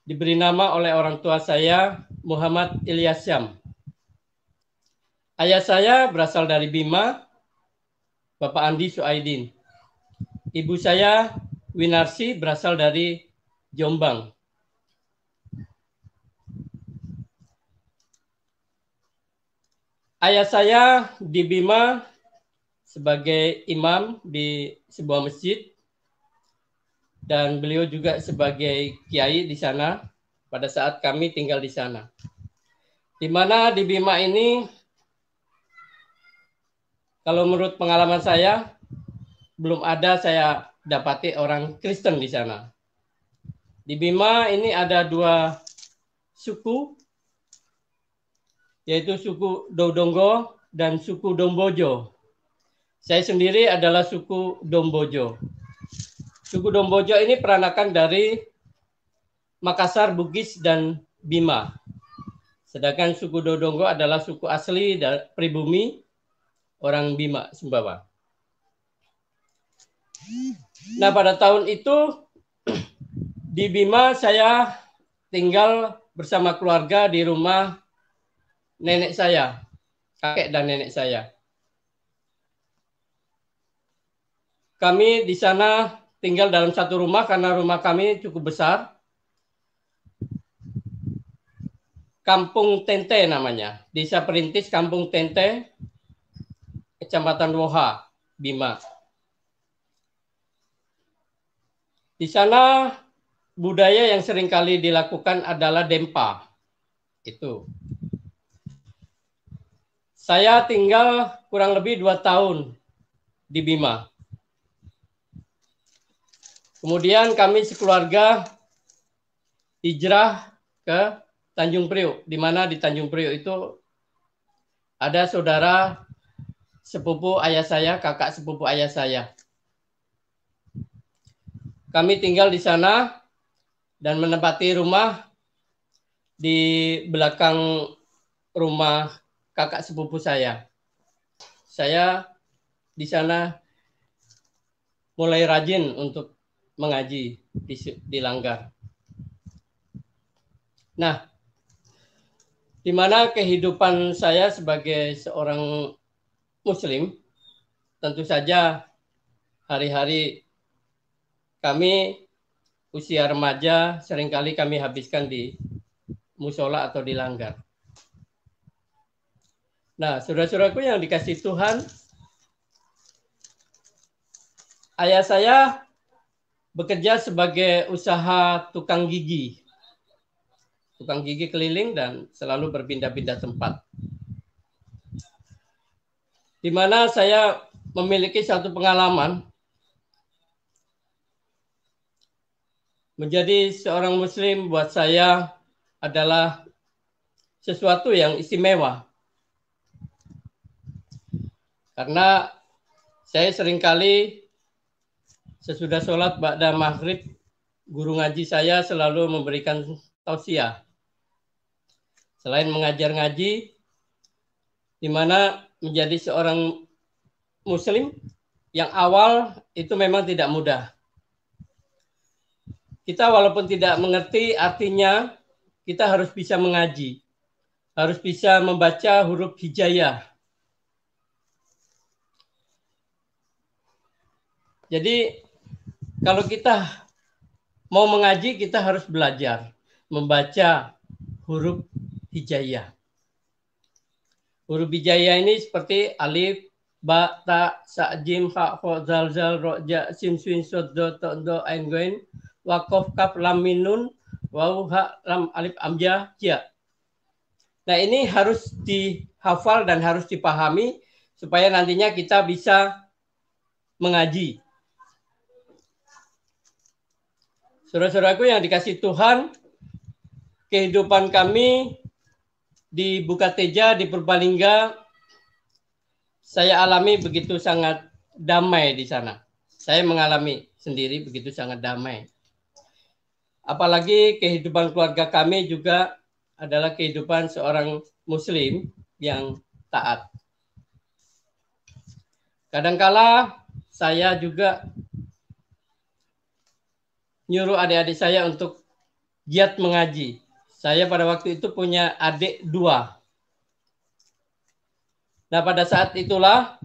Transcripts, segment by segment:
Diberi nama oleh orang tua saya Muhammad Ilyas Syam. Ayah saya berasal dari Bima, Bapak Andi Suaidin. Ibu saya Winarsi berasal dari Jombang. Ayah saya di Bima sebagai imam di sebuah masjid dan beliau juga sebagai kiai di sana pada saat kami tinggal di sana. Di mana di Bima ini, kalau menurut pengalaman saya, belum ada saya dapati orang Kristen di sana. Di Bima ini ada dua suku, yaitu suku Dodonggo dan suku Dombojo. Saya sendiri adalah suku Dombojo. Suku Dombojo ini peranakan dari Makassar, Bugis, dan Bima. Sedangkan suku Dodonggo adalah suku asli dari pribumi orang Bima, Sumbawa. Nah, pada tahun itu di Bima saya tinggal bersama keluarga di rumah nenek saya, kakek dan nenek saya. Kami di sana tinggal dalam satu rumah karena rumah kami cukup besar. Kampung Tente namanya, Desa Perintis Kampung Tente, Kecamatan Woha, Bima. Di sana budaya yang seringkali dilakukan adalah dempa. Itu. Saya tinggal kurang lebih 2 tahun di Bima. Kemudian kami sekeluarga hijrah ke Tanjung Priok, di mana di Tanjung Priok itu ada saudara sepupu ayah saya, kakak sepupu ayah saya. Kami tinggal di sana dan menempati rumah di belakang rumah kakak sepupu saya. Saya di sana mulai rajin untuk mengaji di Langgar. Nah, di mana kehidupan saya sebagai seorang Muslim, tentu saja hari-hari kami usia remaja seringkali kami habiskan di musola atau di Langgar. Nah, saudara-saudaraku yang dikasih Tuhan, ayah saya bekerja sebagai usaha tukang gigi keliling dan selalu berpindah-pindah tempat. Di mana saya memiliki satu pengalaman menjadi seorang Muslim buat saya adalah sesuatu yang istimewa. Karena saya seringkali sesudah sholat ba'da maghrib, guru ngaji saya selalu memberikan tausiah. Selain mengajar ngaji, di mana menjadi seorang Muslim yang awal itu memang tidak mudah. Kita walaupun tidak mengerti artinya, kita harus bisa mengaji. Harus bisa membaca huruf hijaiyah. Jadi kalau kita mau mengaji, kita harus belajar membaca huruf hijaiyah. Huruf hijaiyah ini seperti alif, ba, ta, sa, jim, ha, ho, zal, zal, ro, ja, sin, swin, sod, do, to, do, ain, goin, wakof, kaf, lam, min, nun, waw, ha, lam, alif, amja, ja. Nah, ini harus dihafal dan harus dipahami supaya nantinya kita bisa mengaji. Saudara-saudaraku yang dikasih Tuhan, kehidupan kami di Bukateja, di Purbalingga, saya alami begitu sangat damai di sana. Saya mengalami sendiri begitu sangat damai. Apalagi kehidupan keluarga kami juga adalah kehidupan seorang Muslim yang taat. Kadangkala saya juga nyuruh adik-adik saya untuk giat mengaji. Saya pada waktu itu punya adik 2. Nah, pada saat itulah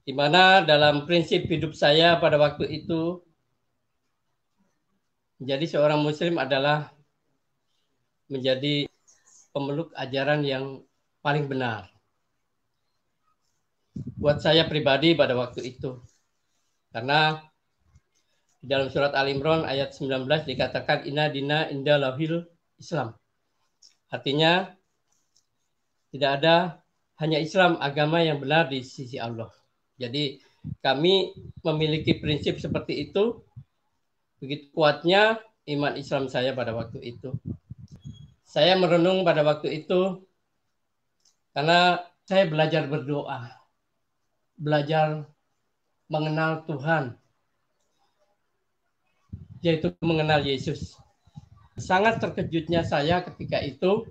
di mana dalam prinsip hidup saya pada waktu itu menjadi seorang muslim adalah menjadi pemeluk ajaran yang paling benar. Buat saya pribadi pada waktu itu. Karena di dalam surat Al-Imran ayat 19 dikatakan inna dina inda lahil Islam. Artinya tidak ada hanya Islam agama yang benar di sisi Allah. Jadi kami memiliki prinsip seperti itu. Begitu kuatnya iman Islam saya pada waktu itu. Saya merenung pada waktu itu karena saya belajar berdoa. Belajar mengenal Tuhan. Yaitu mengenal Yesus. Sangat terkejutnya saya ketika itu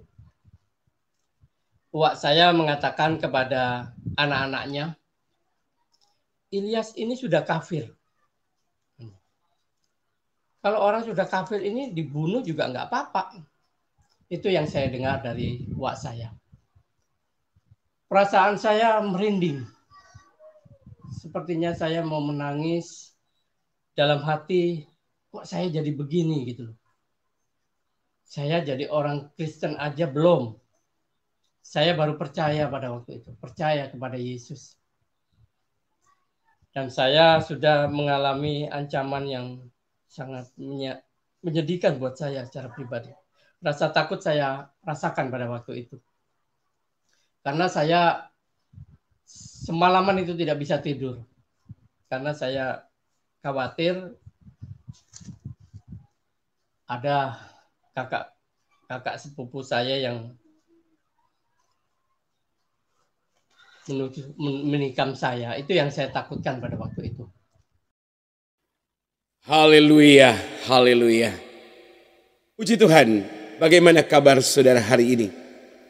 uak saya mengatakan kepada anak-anaknya, Ilyas ini sudah kafir. Kalau orang sudah kafir ini dibunuh juga nggak apa-apa. Itu yang saya dengar dari uak saya. Perasaan saya merinding. Sepertinya saya mau menangis. Dalam hati, kok saya jadi begini gitu loh. Saya jadi orang Kristen aja belum. Saya baru percaya pada waktu itu. Percaya kepada Yesus. Dan saya sudah mengalami ancaman yang sangat menyedihkan buat saya secara pribadi. Rasa takut saya rasakan pada waktu itu. Karena saya semalaman itu tidak bisa tidur. Karena saya khawatir ada kakak sepupu saya yang menikam saya. Itu yang saya takutkan pada waktu itu. Haleluya, haleluya. Puji Tuhan, bagaimana kabar saudara hari ini?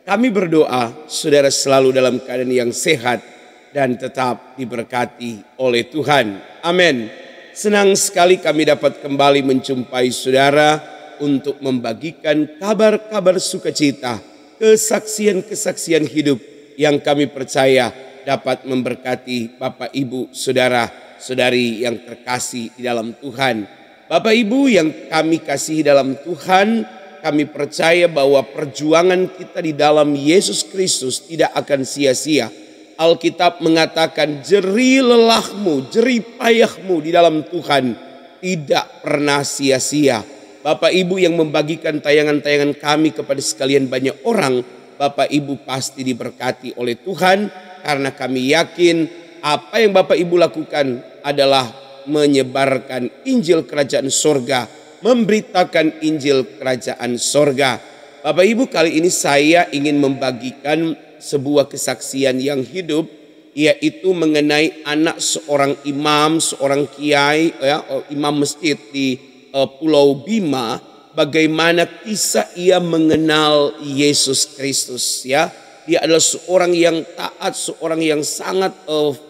Kami berdoa saudara selalu dalam keadaan yang sehat dan tetap diberkati oleh Tuhan. Amin. Senang sekali kami dapat kembali menjumpai saudara untuk membagikan kabar-kabar sukacita, kesaksian-kesaksian hidup yang kami percaya dapat memberkati Bapak Ibu saudara-saudari yang terkasih di dalam Tuhan. Bapak Ibu yang kami kasihi dalam Tuhan, kami percaya bahwa perjuangan kita di dalam Yesus Kristus tidak akan sia-sia. Alkitab mengatakan jerih lelahmu, jerih payahmu di dalam Tuhan tidak pernah sia-sia. Bapak Ibu yang membagikan tayangan-tayangan kami kepada sekalian banyak orang, Bapak Ibu pasti diberkati oleh Tuhan karena kami yakin apa yang Bapak Ibu lakukan adalah menyebarkan Injil Kerajaan Sorga, memberitakan Injil Kerajaan Sorga. Bapak Ibu, kali ini saya ingin membagikan sebuah kesaksian yang hidup, yaitu mengenai anak seorang imam, seorang kiai, imam masjid di Pulau Bima. Bagaimana kisah ia mengenal Yesus Kristus, ya. Dia adalah seorang yang taat, seorang yang sangat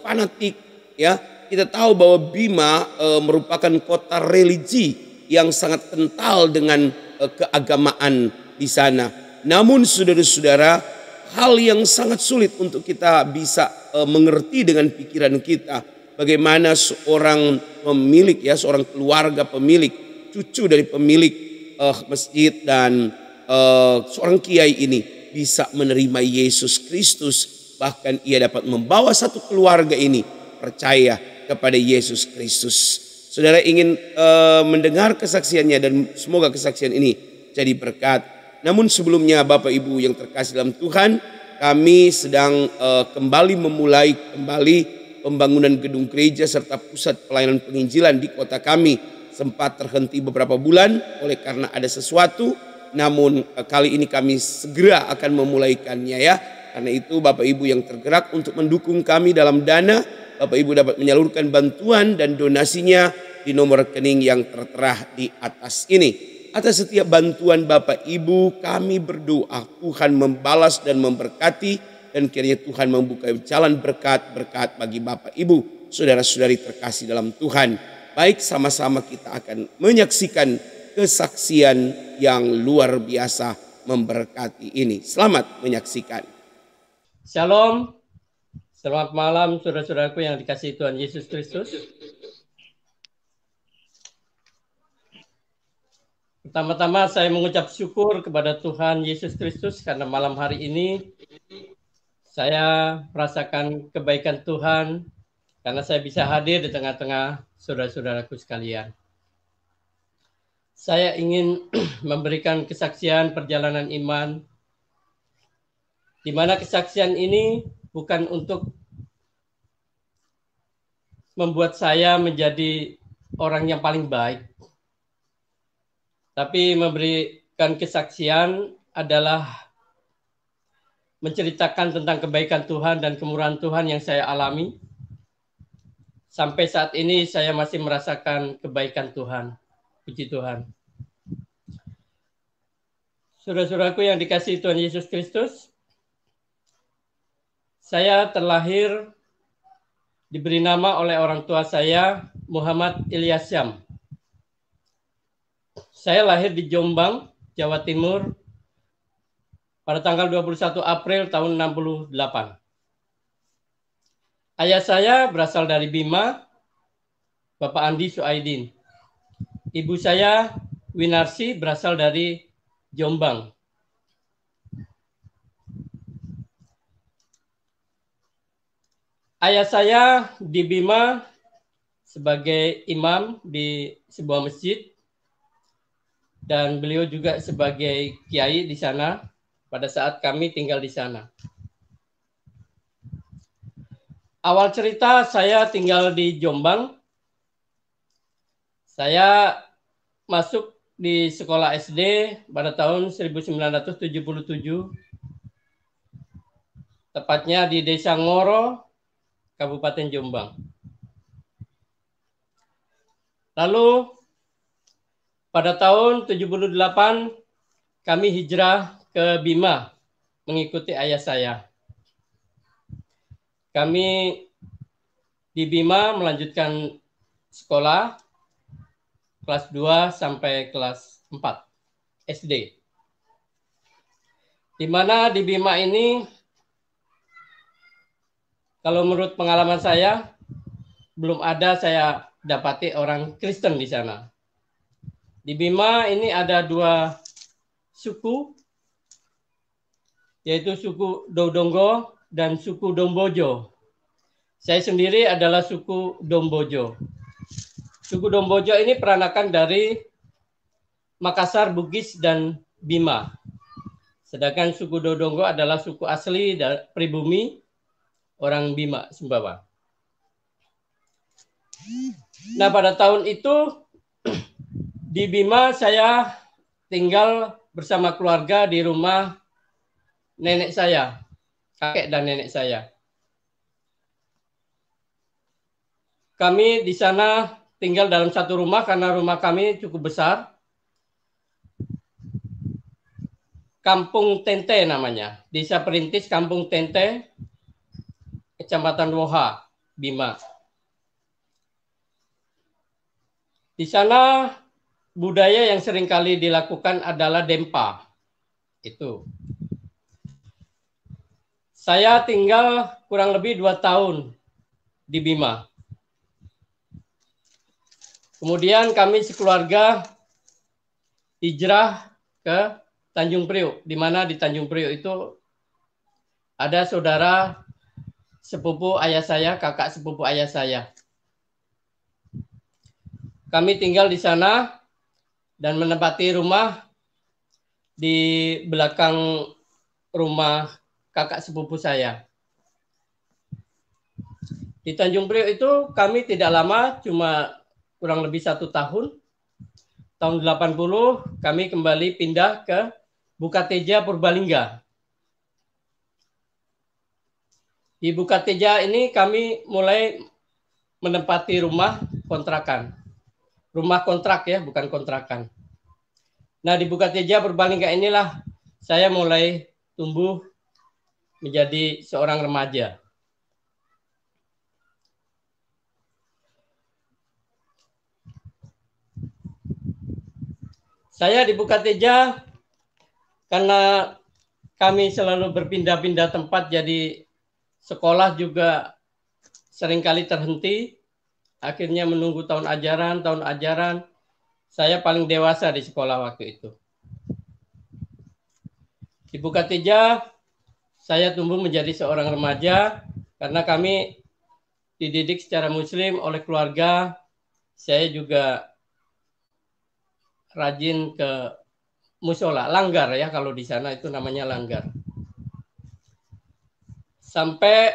fanatik, ya. Kita tahu bahwa Bima merupakan kota religi yang sangat kental dengan keagamaan di sana. Namun saudara-saudara, hal yang sangat sulit untuk kita bisa mengerti dengan pikiran kita. Bagaimana seorang pemilik, ya, seorang keluarga pemilik, cucu dari pemilik masjid dan seorang kiai ini bisa menerima Yesus Kristus. Bahkan ia dapat membawa satu keluarga ini percaya kepada Yesus Kristus. Saudara ingin mendengar kesaksiannya dan semoga kesaksian ini jadi berkat. Namun sebelumnya Bapak Ibu yang terkasih dalam Tuhan, kami sedang memulai kembali pembangunan gedung gereja serta pusat pelayanan penginjilan di kota kami. Sempat terhenti beberapa bulan oleh karena ada sesuatu, namun kali ini kami segera akan memulaikannya, ya. Karena itu Bapak Ibu yang tergerak untuk mendukung kami dalam dana, Bapak Ibu dapat menyalurkan bantuan dan donasinya di nomor rekening yang tertera di atas ini. Atas setiap bantuan Bapak Ibu kami berdoa Tuhan membalas dan memberkati, dan kiranya Tuhan membuka jalan berkat-berkat bagi Bapak Ibu saudara-saudari terkasih dalam Tuhan. Baik, sama-sama kita akan menyaksikan kesaksian yang luar biasa memberkati ini. Selamat menyaksikan. Shalom, selamat malam saudara-saudaraku yang dikasihi Tuhan Yesus Kristus. Pertama-tama saya mengucap syukur kepada Tuhan Yesus Kristus karena malam hari ini saya merasakan kebaikan Tuhan karena saya bisa hadir di tengah-tengah saudara-saudaraku sekalian. Saya ingin memberikan kesaksian perjalanan iman, di mana kesaksian ini bukan untuk membuat saya menjadi orang yang paling baik, tapi memberikan kesaksian adalah menceritakan tentang kebaikan Tuhan dan kemurahan Tuhan yang saya alami. Sampai saat ini saya masih merasakan kebaikan Tuhan. Puji Tuhan. Saudara-saudaraku yang dikasihi Tuhan Yesus Kristus, saya terlahir diberi nama oleh orang tua saya, Muhammad Ilyasyam. Saya lahir di Jombang, Jawa Timur, pada tanggal 21 April tahun 68. Ayah saya berasal dari Bima, Bapak Andi Suaidin. Ibu saya, Winarsi, berasal dari Jombang. Ayah saya di Bima sebagai imam di sebuah masjid, dan beliau juga sebagai kiai di sana pada saat kami tinggal di sana. Awal cerita saya tinggal di Jombang. Saya masuk di sekolah SD pada tahun 1977, tepatnya di Desa Ngoro, Kabupaten Jombang. Lalu pada tahun 78 kami hijrah ke Bima mengikuti ayah saya. Kami di Bima melanjutkan sekolah kelas 2 sampai kelas 4 SD. Di mana di Bima ini, kalau menurut pengalaman saya, belum ada saya dapati orang Kristen di sana. Di Bima ini ada 2 suku, yaitu suku Dodonggo dan suku Dombojo. Saya sendiri adalah suku Dombojo. Suku Dombojo ini peranakan dari Makassar, Bugis, dan Bima. Sedangkan suku Dodonggo adalah suku asli dari pribumi orang Bima, Sumbawa. Nah, pada tahun itu di Bima saya tinggal bersama keluarga di rumah nenek saya, kakek dan nenek saya. Kami di sana tinggal dalam satu rumah karena rumah kami cukup besar. Kampung Tente namanya, Desa Perintis Kampung Tente, Kecamatan Woha, Bima. Di sana budaya yang seringkali dilakukan adalah dempa. Itu. Saya tinggal kurang lebih 2 tahun di Bima. Kemudian kami sekeluarga hijrah ke Tanjung Priok, di mana di Tanjung Priok itu ada saudara sepupu ayah saya, kakak sepupu ayah saya. Kami tinggal di sana dan menempati rumah di belakang rumah kakak sepupu saya. Di Tanjung Priok itu kami tidak lama, cuma kurang lebih 1 tahun. Tahun 80 kami kembali pindah ke Bukateja, Purbalingga. Di Bukateja ini kami mulai menempati rumah kontrakan. Rumah kontrak ya, bukan kontrakan. Nah, di Bukateja, Purbalingga inilah saya mulai tumbuh menjadi seorang remaja. Saya di Bukateja karena kami selalu berpindah-pindah tempat, jadi sekolah juga seringkali terhenti. Akhirnya menunggu tahun ajaran, saya paling dewasa di sekolah waktu itu. Di Bukateja, saya tumbuh menjadi seorang remaja karena kami dididik secara Muslim oleh keluarga. Saya juga rajin ke musola, langgar ya, kalau di sana itu namanya langgar. Sampai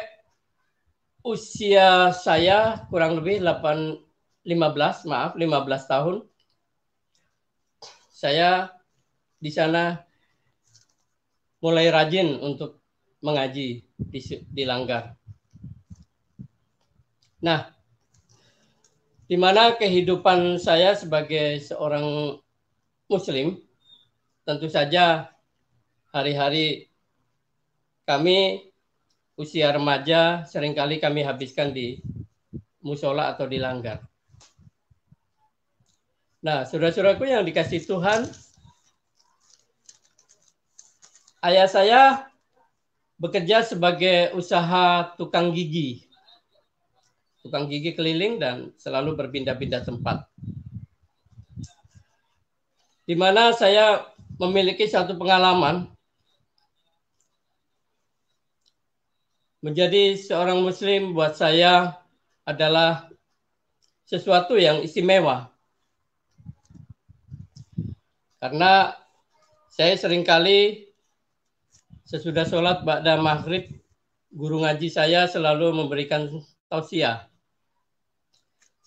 usia saya kurang lebih 15 tahun, saya di sana mulai rajin untuk mengaji di langgar. Nah, di mana kehidupan saya sebagai seorang Muslim, tentu saja hari-hari kami usia remaja seringkali kami habiskan di musola atau di langgar. Nah, saudara-saudaraku yang dikasih Tuhan, ayah saya bekerja sebagai usaha tukang gigi keliling dan selalu berpindah-pindah tempat. Di mana saya memiliki satu pengalaman menjadi seorang Muslim buat saya adalah sesuatu yang istimewa. Karena saya seringkali sesudah sholat ba'da maghrib, guru ngaji saya selalu memberikan tausiah.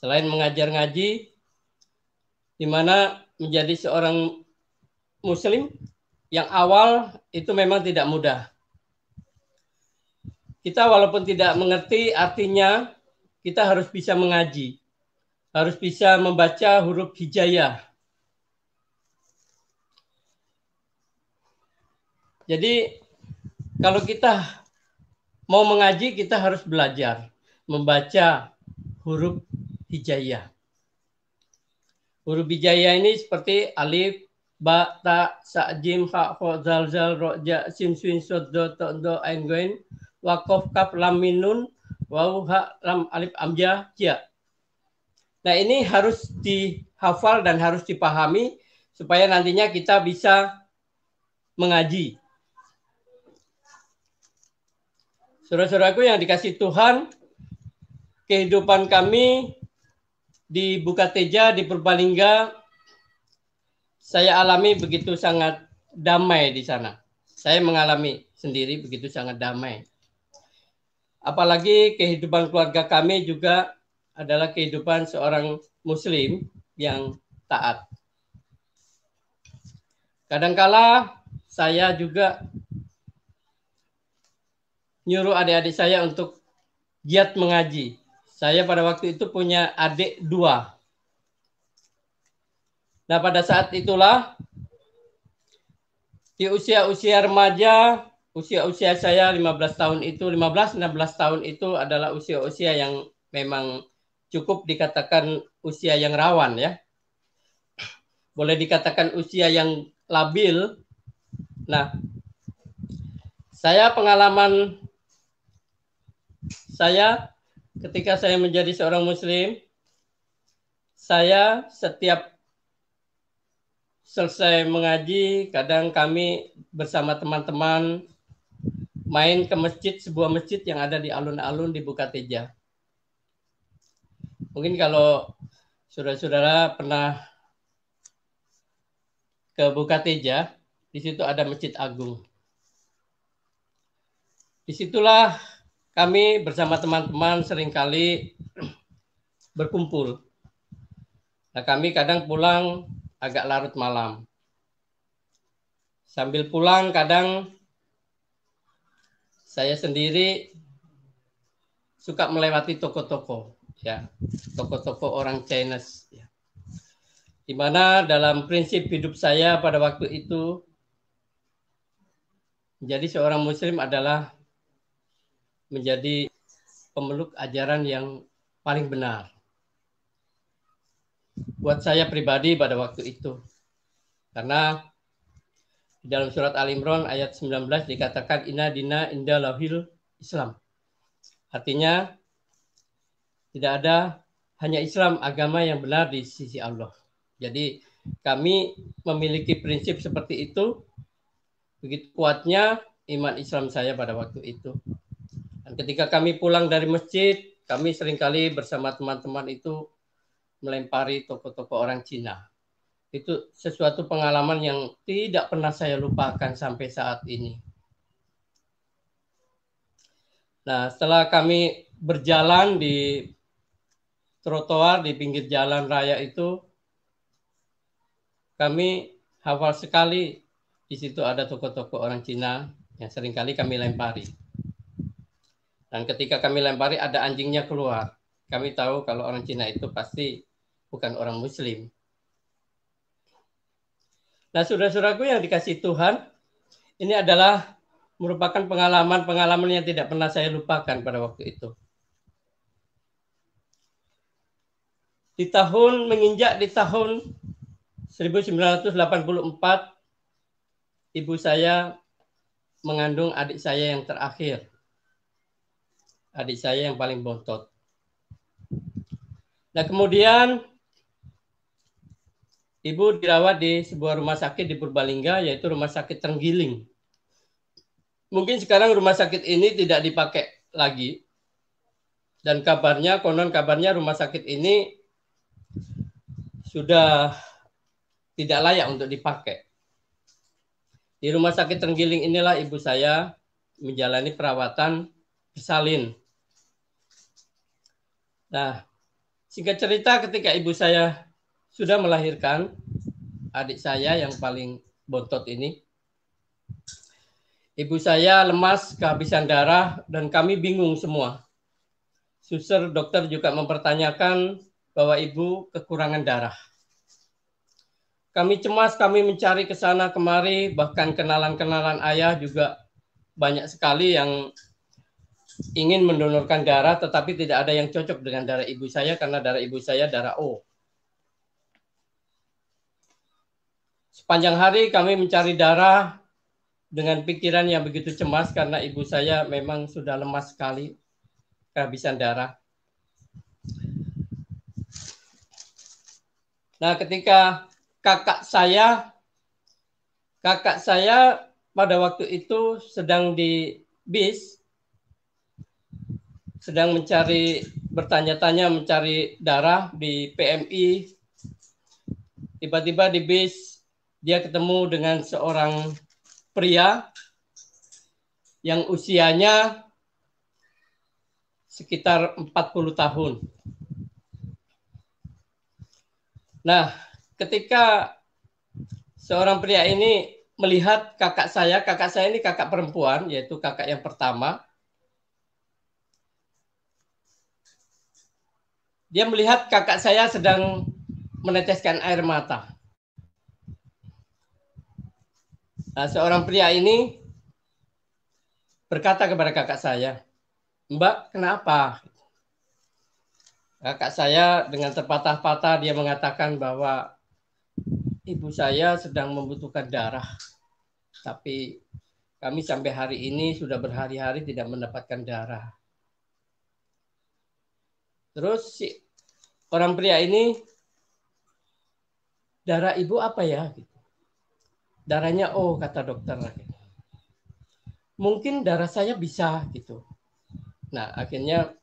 Selain mengajar ngaji, di mana menjadi seorang Muslim yang awal itu memang tidak mudah. Kita walaupun tidak mengerti artinya, kita harus bisa mengaji, harus bisa membaca huruf hijaiyah. Jadi kalau kita mau mengaji, kita harus belajar membaca huruf hijaiyah. Huruf hijaiyah ini seperti alif, ba, ta, sa, jim, ha, ho, zal, zal, ro, ja, sin, swin, sod, do, to, do, ain, goin, wakof, kaf, lam, min, nun, waw, ha, lam, alif, amja, ja. Nah, ini harus dihafal dan harus dipahami supaya nantinya kita bisa mengaji. Saudara-saudaraku yang dikasih Tuhan, kehidupan kami di Bukateja, di Purbalingga, saya alami begitu sangat damai di sana. Saya mengalami sendiri begitu sangat damai. Apalagi kehidupan keluarga kami juga adalah kehidupan seorang Muslim yang taat. Kadangkala saya juga nyuruh adik-adik saya untuk giat mengaji. Saya pada waktu itu punya adik 2. Nah, pada saat itulah di usia-usia remaja, usia-usia saya 15 tahun itu, 15-16 tahun itu adalah usia-usia yang memang cukup dikatakan usia yang rawan ya. Boleh dikatakan usia yang labil. Nah, pengalaman saya ketika saya menjadi seorang Muslim, saya setiap selesai mengaji, kadang kami bersama teman-teman main ke masjid, sebuah masjid yang ada di alun-alun di Bukateja. Mungkin kalau saudara-saudara pernah ke Bukateja, di situ ada Masjid Agung. Disitulah kami bersama teman-teman seringkali berkumpul. Nah, kami kadang pulang agak larut malam. Sambil pulang kadang saya sendiri suka melewati toko-toko, ya, toko-toko orang Chinese. Ya. Di mana dalam prinsip hidup saya pada waktu itu menjadi seorang Muslim adalah menjadi pemeluk ajaran yang paling benar. Buat saya pribadi pada waktu itu. Karena di dalam surat Al-Imran ayat 19 dikatakan inna dina inda lahil Islam. Artinya tidak ada hanya Islam agama yang benar di sisi Allah. Jadi kami memiliki prinsip seperti itu. Begitu kuatnya iman Islam saya pada waktu itu. Dan ketika kami pulang dari masjid, kami seringkali bersama teman-teman itu melempari toko-toko orang Cina. Itu sesuatu pengalaman yang tidak pernah saya lupakan sampai saat ini. Nah, setelah kami berjalan di trotoar di pinggir jalan raya itu, kami hafal sekali di situ ada toko-toko orang Cina yang seringkali kami lempari. Dan ketika kami lempari ada anjingnya keluar. Kami tahu kalau orang Cina itu pasti bukan orang Muslim. Nah, saudara-saudaraku yang dikasihi Tuhan, ini adalah merupakan pengalaman-pengalaman yang tidak pernah saya lupakan pada waktu itu. Menginjak di tahun 1984, ibu saya mengandung adik saya yang terakhir. Adik saya yang paling bontot. Nah, kemudian ibu dirawat di sebuah rumah sakit di Purbalingga, yaitu Rumah Sakit Trenggiling. Mungkin sekarang rumah sakit ini tidak dipakai lagi. Dan konon kabarnya rumah sakit ini sudah tidak layak untuk dipakai. Di Rumah Sakit Trenggiling inilah ibu saya menjalani perawatan bersalin. Nah, singkat cerita ketika ibu saya sudah melahirkan adik saya yang paling bontot ini, ibu saya lemas, kehabisan darah, dan kami bingung semua. Suster dokter juga mempertanyakan bahwa ibu kekurangan darah. Kami cemas, kami mencari ke sana kemari, bahkan kenalan-kenalan ayah juga banyak sekali yang ingin mendonorkan darah, tetapi tidak ada yang cocok dengan darah ibu saya karena darah ibu saya darah O. Sepanjang hari kami mencari darah dengan pikiran yang begitu cemas karena ibu saya memang sudah lemas sekali, kehabisan darah. Nah, ketika kakak saya pada waktu itu sedang di bis, sedang bertanya-tanya mencari darah di PMI. Tiba-tiba di bis dia ketemu dengan seorang pria yang usianya sekitar 40 tahun. Nah, ketika seorang pria ini melihat kakak saya ini kakak perempuan, yaitu kakak yang pertama. Dia melihat kakak saya sedang meneteskan air mata. Nah, seorang pria ini berkata kepada kakak saya, "Mbak, kenapa?" Kakak saya dengan terpatah-patah dia mengatakan bahwa ibu saya sedang membutuhkan darah. Tapi kami sampai hari ini sudah berhari-hari tidak mendapatkan darah. Terus si orang pria ini, darah ibu apa ya? Darahnya O, kata dokter. Mungkin darah saya bisa gitu. Nah, akhirnya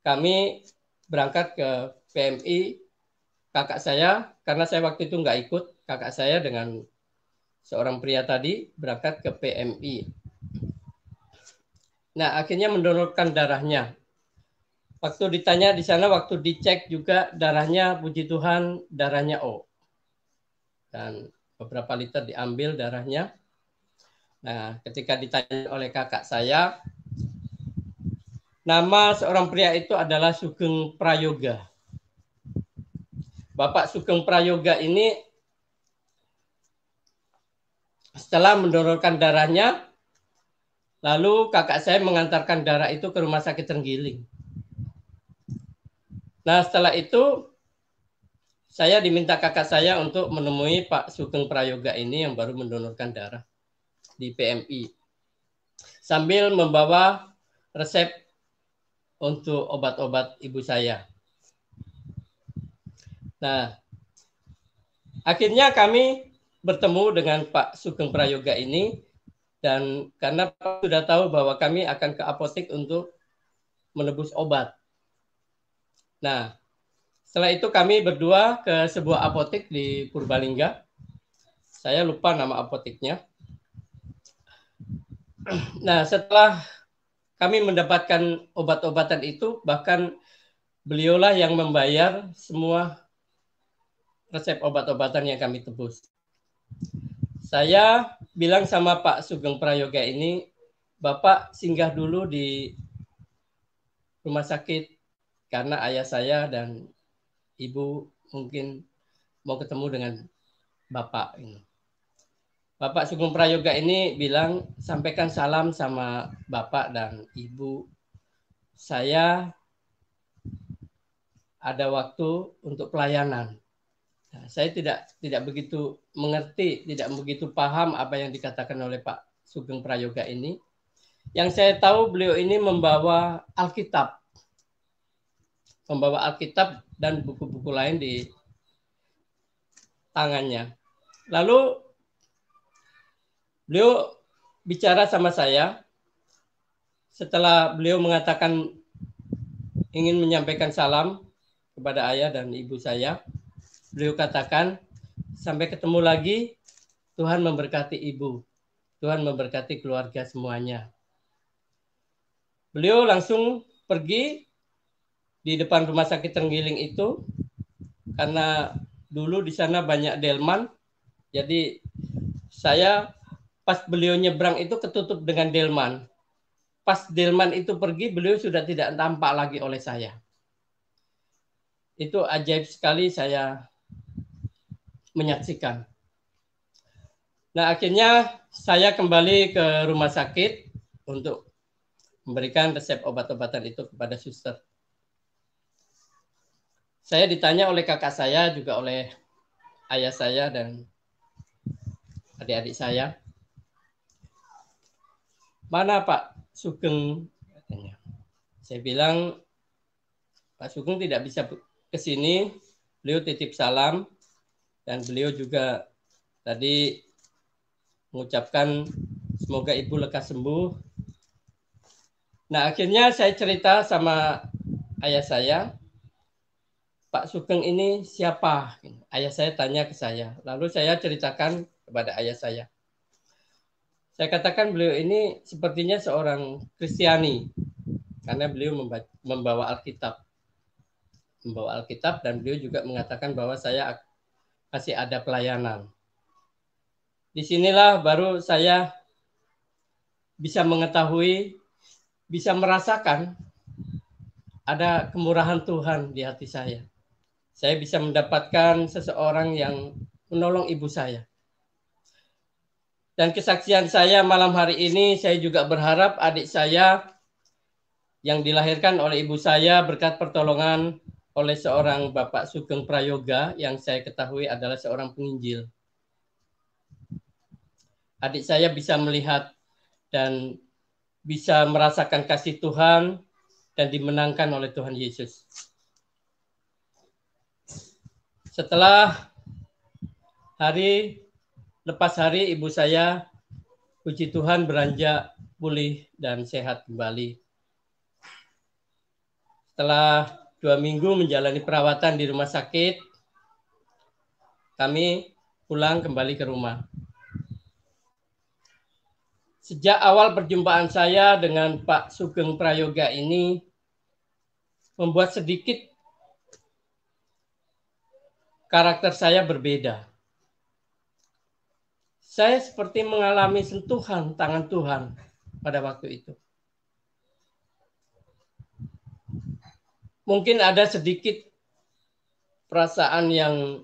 kami berangkat ke PMI. Kakak saya, karena saya waktu itu nggak ikut, kakak saya dengan seorang pria tadi berangkat ke PMI. Nah, akhirnya mendonorkan darahnya. Waktu ditanya di sana, waktu dicek juga darahnya, puji Tuhan, darahnya O. Dan beberapa liter diambil darahnya. Nah, ketika ditanya oleh kakak saya, nama seorang pria itu adalah Sugeng Prayoga. Bapak Sugeng Prayoga ini setelah mendonorkan darahnya, lalu kakak saya mengantarkan darah itu ke Rumah Sakit Trenggiling. Nah, setelah itu saya diminta kakak saya untuk menemui Pak Sugeng Prayoga ini yang baru mendonorkan darah di PMI. Sambil membawa resep untuk obat-obat ibu saya. Nah, akhirnya kami bertemu dengan Pak Sugeng Prayoga ini, dan karena Pak sudah tahu bahwa kami akan ke apotek untuk menebus obat. Nah, setelah itu kami berdua ke sebuah apotek di Purbalingga. Saya lupa nama apoteknya. Nah, setelah kami mendapatkan obat-obatan itu, bahkan beliaulah yang membayar semua resep obat-obatan yang kami tebus. Saya bilang sama Pak Sugeng Prayoga ini, Bapak singgah dulu di rumah sakit karena ayah saya dan ibu mungkin mau ketemu dengan Bapak ini. Bapak Sugeng Prayoga ini bilang, sampaikan salam sama Bapak dan Ibu. Saya ada waktu untuk pelayanan. Nah, saya tidak begitu mengerti, tidak begitu paham apa yang dikatakan oleh Pak Sugeng Prayoga ini. Yang saya tahu beliau ini membawa Alkitab. Membawa Alkitab dan buku-buku lain di tangannya. Lalu beliau bicara sama saya setelah beliau mengatakan ingin menyampaikan salam kepada ayah dan ibu saya. Beliau katakan, sampai ketemu lagi, Tuhan memberkati ibu, Tuhan memberkati keluarga semuanya. Beliau langsung pergi di depan rumah sakit Trenggiling itu, karena dulu di sana banyak delman, jadi saya pas beliau nyebrang itu ketutup dengan delman. Pas delman itu pergi, beliau sudah tidak tampak lagi oleh saya. Itu ajaib sekali saya menyaksikan. Nah, akhirnya saya kembali ke rumah sakit untuk memberikan resep obat-obatan itu kepada suster. Saya ditanya oleh kakak saya, juga oleh ayah saya dan adik-adik saya, mana Pak Sugeng? Katanya. Saya bilang, Pak Sugeng tidak bisa ke sini, beliau titip salam, dan beliau juga tadi mengucapkan semoga ibu lekas sembuh. Nah, akhirnya saya cerita sama ayah saya, Pak Sugeng ini siapa? Ayah saya tanya ke saya. Lalu saya ceritakan kepada ayah saya. Saya katakan beliau ini sepertinya seorang Kristiani karena beliau membawa Alkitab. Membawa Alkitab, dan beliau juga mengatakan bahwa saya masih ada pelayanan. Disinilah baru saya bisa mengetahui, bisa merasakan ada kemurahan Tuhan di hati saya. Saya bisa mendapatkan seseorang yang menolong ibu saya. Dan kesaksian saya malam hari ini, saya juga berharap adik saya yang dilahirkan oleh ibu saya berkat pertolongan oleh seorang Bapak Sugeng Prayoga yang saya ketahui adalah seorang penginjil. Adik saya bisa melihat dan bisa merasakan kasih Tuhan dan dimenangkan oleh Tuhan Yesus. Setelah hari lepas hari, ibu saya, puji Tuhan, beranjak pulih dan sehat kembali. Setelah 2 minggu menjalani perawatan di rumah sakit, kami pulang kembali ke rumah. Sejak awal perjumpaan saya dengan Pak Sugeng Prayoga ini membuat sedikit karakter saya berbeda. Saya seperti mengalami sentuhan tangan Tuhan pada waktu itu. Mungkin ada sedikit perasaan yang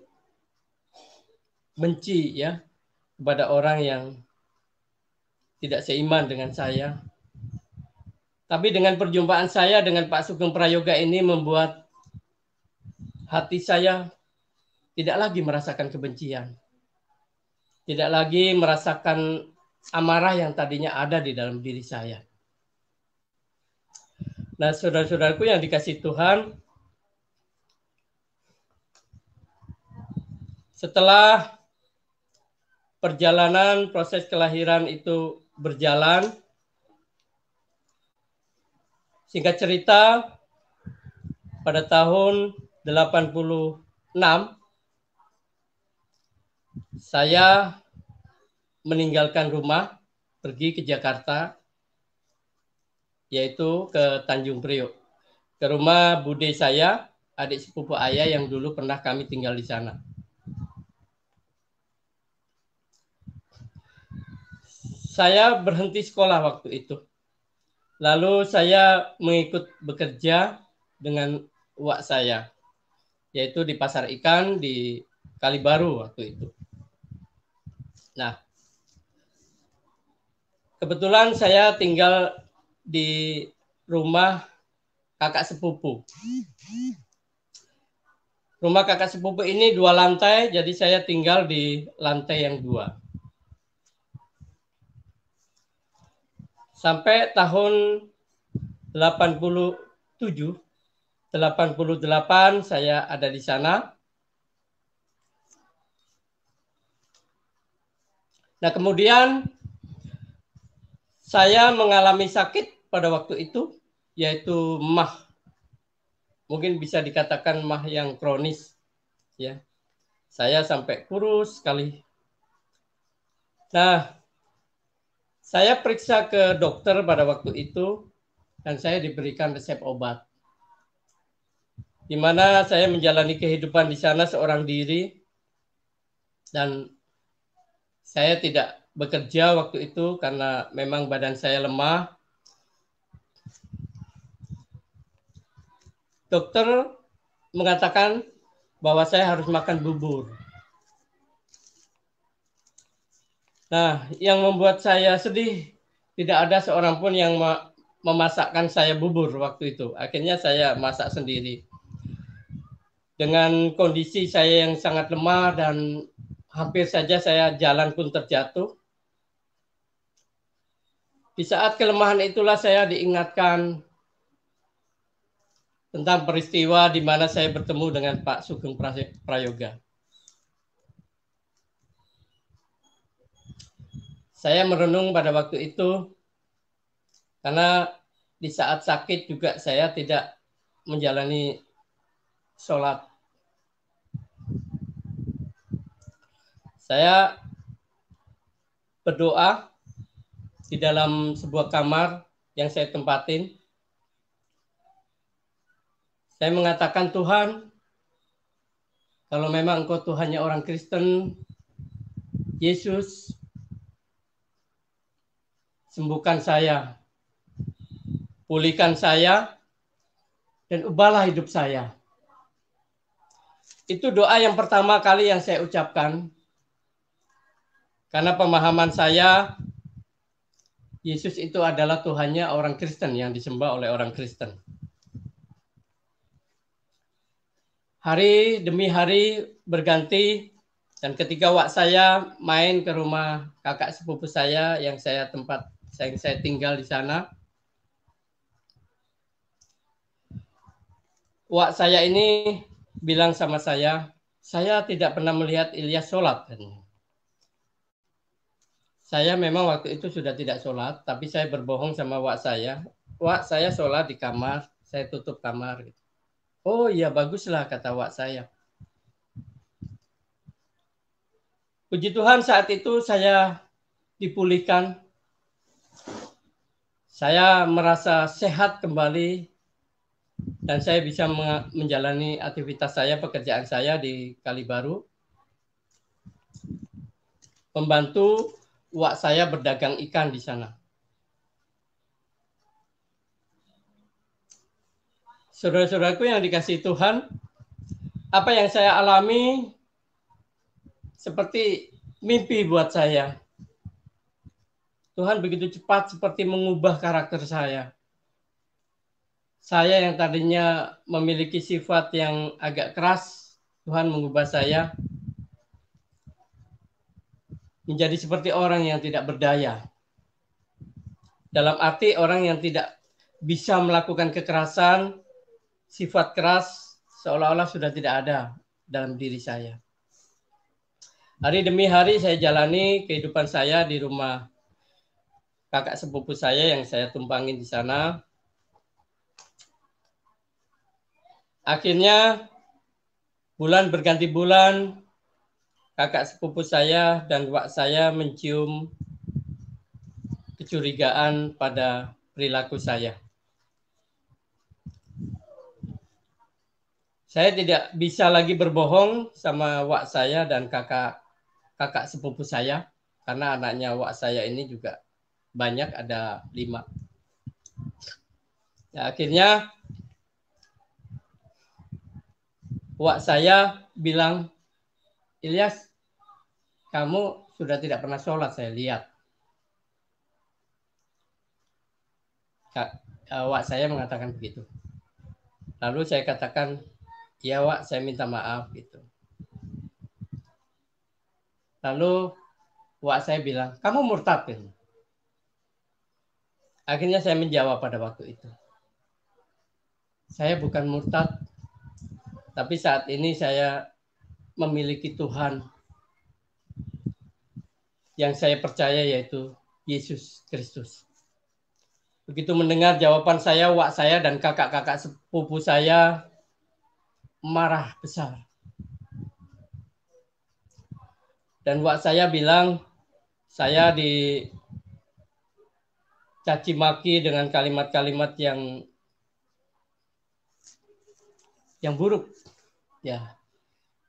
benci ya kepada orang yang tidak seiman dengan saya. Tapi dengan perjumpaan saya dengan Pak Sugeng Prayoga ini membuat hati saya tidak lagi merasakan kebencian, tidak lagi merasakan amarah yang tadinya ada di dalam diri saya. Nah, saudara-saudaraku yang dikasihi Tuhan, setelah perjalanan proses kelahiran itu berjalan, singkat cerita, pada tahun 86, saya meninggalkan rumah, pergi ke Jakarta, yaitu ke Tanjung Priok, ke rumah bude saya, adik sepupu ayah yang dulu pernah kami tinggal di sana. Saya berhenti sekolah waktu itu. Lalu saya mengikut bekerja dengan uak saya, yaitu di pasar ikan di Kalibaru waktu itu. Nah, kebetulan saya tinggal di rumah kakak sepupu. Rumah kakak sepupu ini 2 lantai, jadi saya tinggal di lantai yang 2. Sampai tahun 87, 88 saya ada di sana. Nah, kemudian saya mengalami sakit pada waktu itu, yaitu MAH. Mungkin bisa dikatakan MAH yang kronis. Ya, saya sampai kurus sekali. Nah, saya periksa ke dokter pada waktu itu dan saya diberikan resep obat. Di mana saya menjalani kehidupan di sana seorang diri dan saya tidak bekerja waktu itu karena memang badan saya lemah. Dokter mengatakan bahwa saya harus makan bubur. Nah, yang membuat saya sedih, tidak ada seorang pun yang memasakkan saya bubur waktu itu. Akhirnya saya masak sendiri. Dengan kondisi saya yang sangat lemah dan hampir saja saya jalan pun terjatuh. Di saat kelemahan itulah saya diingatkan tentang peristiwa di mana saya bertemu dengan Pak Sugeng Prayoga. Saya merenung pada waktu itu karena di saat sakit juga saya tidak menjalani sholat. Saya berdoa di dalam sebuah kamar yang saya tempatin. Saya mengatakan, Tuhan, kalau memang Engkau Tuhannya orang Kristen, Yesus, sembuhkan saya, pulihkan saya, dan ubahlah hidup saya. Itu doa yang pertama kali yang saya ucapkan. Karena pemahaman saya, Yesus itu adalah Tuhannya orang Kristen yang disembah oleh orang Kristen. Hari demi hari berganti, dan ketika saya main ke rumah kakak sepupu saya yang saya tinggal di sana, wak saya ini bilang sama saya tidak pernah melihat Ilyas sholat. Saya memang waktu itu sudah tidak sholat, tapi saya berbohong sama wak saya. Wak, saya sholat di kamar, saya tutup kamar. Oh iya, baguslah, kata wak saya. Puji Tuhan, saat itu saya dipulihkan. Saya merasa sehat kembali dan saya bisa menjalani aktivitas saya, pekerjaan saya di Kalibaru. Membantu wak saya berdagang ikan di sana. Saudara-saudaraku yang dikasihi Tuhan, apa yang saya alami seperti mimpi buat saya. Tuhan begitu cepat seperti mengubah karakter saya. Saya yang tadinya memiliki sifat yang agak keras, Tuhan mengubah saya menjadi seperti orang yang tidak berdaya. Dalam arti orang yang tidak bisa melakukan kekerasan, sifat keras seolah-olah sudah tidak ada dalam diri saya. Hari demi hari saya jalani kehidupan saya di rumah kakak sepupu saya yang saya tumpangi di sana. Akhirnya bulan berganti bulan, kakak sepupu saya dan wak saya mencium kecurigaan pada perilaku saya. Saya tidak bisa lagi berbohong sama wak saya dan kakak sepupu saya, karena anaknya wak saya ini juga banyak, ada 5. Ya, akhirnya wak saya bilang, Ilyas, kamu sudah tidak pernah sholat, saya lihat. Wak saya mengatakan begitu. Lalu saya katakan, ya wak, saya minta maaf gitu. Lalu wak saya bilang, kamu murtad. Gitu. Akhirnya saya menjawab pada waktu itu, saya bukan murtad, tapi saat ini saya memiliki Tuhan yang saya percaya, yaitu Yesus Kristus. Begitu mendengar jawaban saya, wak saya dan kakak-kakak sepupu saya marah besar. Dan wak saya bilang, saya dicaci maki dengan kalimat-kalimat yang buruk. Ya,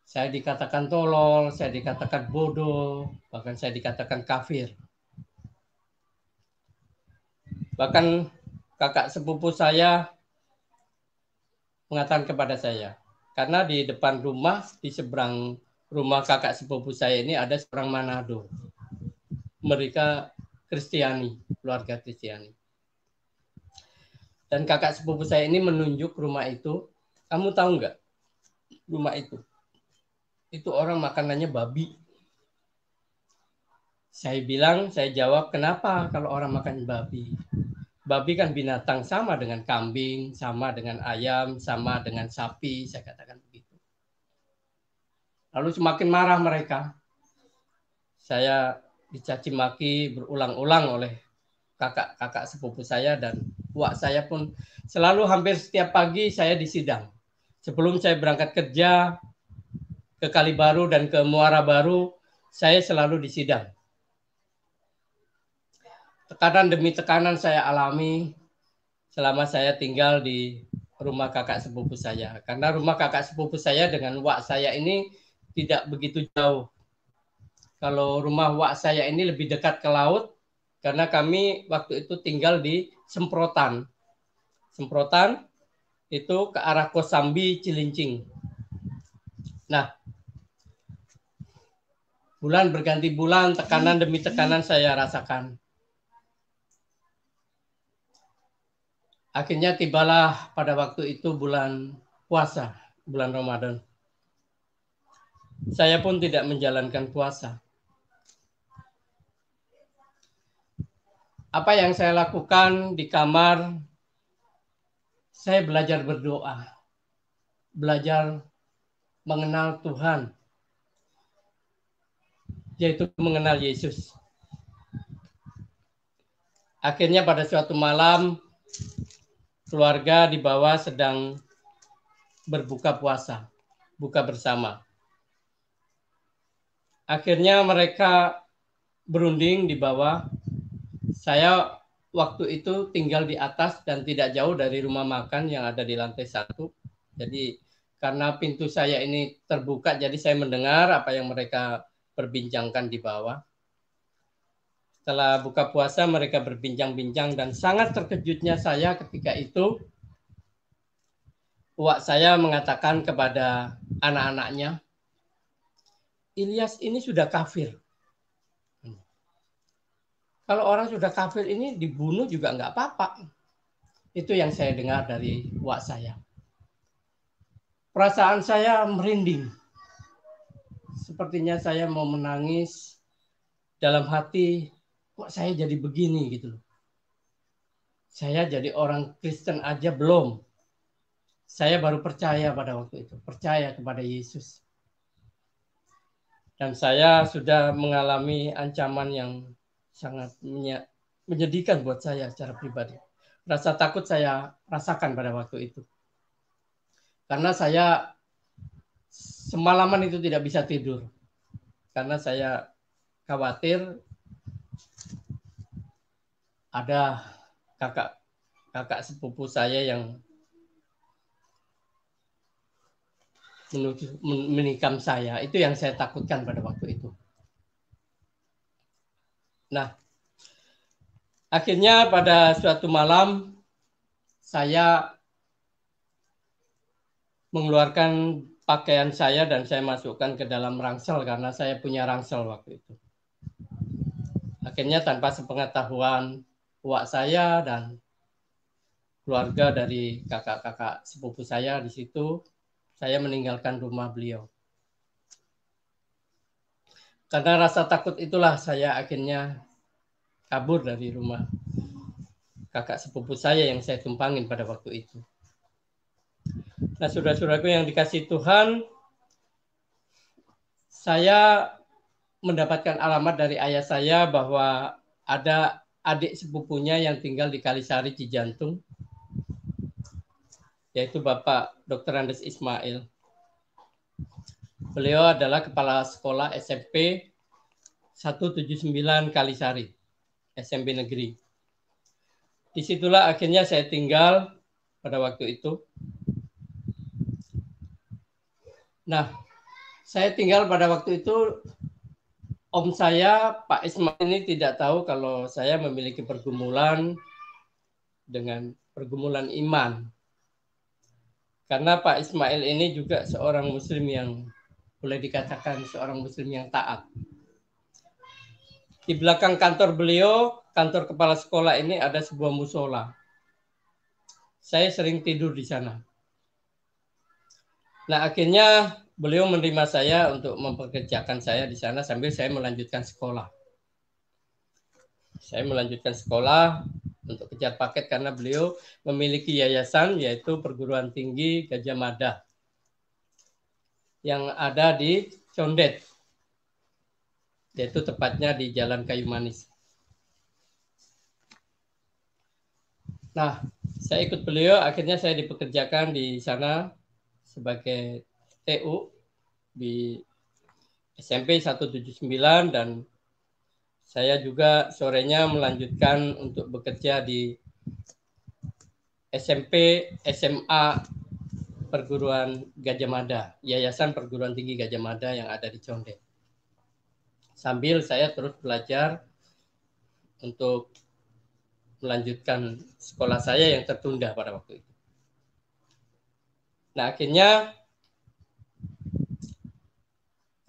saya dikatakan tolol, saya dikatakan bodoh, bahkan saya dikatakan kafir. Bahkan kakak sepupu saya mengatakan kepada saya, karena di depan rumah, di seberang rumah kakak sepupu saya ini ada seorang Manado. Mereka Kristiani, keluarga Kristiani. Dan kakak sepupu saya ini menunjuk rumah itu. Kamu tahu nggak rumah itu? Itu orang makanannya babi. Saya jawab, kenapa kalau orang makan babi? Babi kan binatang, sama dengan kambing, sama dengan ayam, sama dengan sapi, saya katakan begitu. Lalu semakin marah mereka. Saya dicaci maki berulang-ulang oleh kakak sepupu saya, dan wak saya pun selalu hampir setiap pagi saya disidang. Sebelum saya berangkat kerja ke Kalibaru dan ke Muara Baru, saya selalu disidang. Tekanan demi tekanan saya alami selama saya tinggal di rumah kakak sepupu saya. Karena rumah kakak sepupu saya dengan wak saya ini tidak begitu jauh. Kalau rumah wak saya ini lebih dekat ke laut, karena kami waktu itu tinggal di Semprotan. Semprotan itu ke arah Kosambi, Cilincing. Nah, bulan berganti bulan, tekanan demi tekanan saya rasakan. Akhirnya tibalah pada waktu itu bulan puasa, bulan Ramadan. Saya pun tidak menjalankan puasa. Apa yang saya lakukan di kamar, saya belajar berdoa, belajar mengenal Tuhan, yaitu mengenal Yesus. Akhirnya pada suatu malam, keluarga di bawah sedang berbuka puasa, buka bersama. Akhirnya mereka berunding di bawah. Saya waktu itu tinggal di atas dan tidak jauh dari rumah makan yang ada di lantai 1. Jadi karena pintu saya ini terbuka, jadi saya mendengar apa yang mereka perbincangkan di bawah. Setelah buka puasa mereka berbincang-bincang, dan sangat terkejutnya saya ketika itu wak saya mengatakan kepada anak-anaknya, Ilyas ini sudah kafir. Kalau orang sudah kafir ini dibunuh juga nggak apa-apa. Itu yang saya dengar dari wak saya. Perasaan saya merinding. sepertinya saya mau menangis dalam hati, kok saya jadi begini gitu loh. Saya jadi orang Kristen aja belum. Saya baru percaya pada waktu itu, percaya kepada Yesus. Dan saya sudah mengalami ancaman yang sangat menyedihkan buat saya secara pribadi. Rasa takut saya rasakan pada waktu itu. Karena saya semalaman itu tidak bisa tidur. Karena saya khawatir ada kakak sepupu saya yang menikam saya. Itu yang saya takutkan pada waktu itu. Nah, akhirnya pada suatu malam saya mengeluarkan pakaian saya dan saya masukkan ke dalam rangsel karena saya punya rangsel waktu itu. Akhirnya tanpa sepengetahuan uak saya dan keluarga dari kakak-kakak sepupu saya di situ, saya meninggalkan rumah beliau. Karena rasa takut itulah saya akhirnya kabur dari rumah kakak sepupu saya yang saya tumpangin pada waktu itu. Nah, saudara-saudaraku yang dikasihi Tuhan, saya mendapatkan alamat dari ayah saya bahwa ada adik sepupunya yang tinggal di Kalisari Cijantung, yaitu Bapak Dr. Andes Ismail. Beliau adalah kepala sekolah SMP 179 Kalisari, SMP negeri. Disitulah akhirnya saya tinggal pada waktu itu. Nah, saya tinggal pada waktu itu, om saya, Pak Ismail ini tidak tahu kalau saya memiliki pergumulan dengan pergumulan iman. Karena Pak Ismail ini juga seorang muslim yang boleh dikatakan seorang muslim yang taat. Di belakang kantor beliau, kantor kepala sekolah ini ada sebuah musola. Saya sering tidur di sana. Nah, akhirnya beliau menerima saya untuk mempekerjakan saya di sana sambil saya melanjutkan sekolah. Saya melanjutkan sekolah untuk kejar paket karena beliau memiliki yayasan yaitu Perguruan Tinggi Gajah Mada yang ada di Condet, yaitu tepatnya di Jalan Kayu Manis. Nah, saya ikut beliau, akhirnya saya dipekerjakan di sana sebagai TU di SMP 179 dan saya juga sorenya melanjutkan untuk bekerja di SMP SMA Perguruan Gajah Mada, Yayasan Perguruan Tinggi Gajah Mada yang ada di Condet. Sambil saya terus belajar untuk melanjutkan sekolah saya yang tertunda pada waktu itu. Nah, akhirnya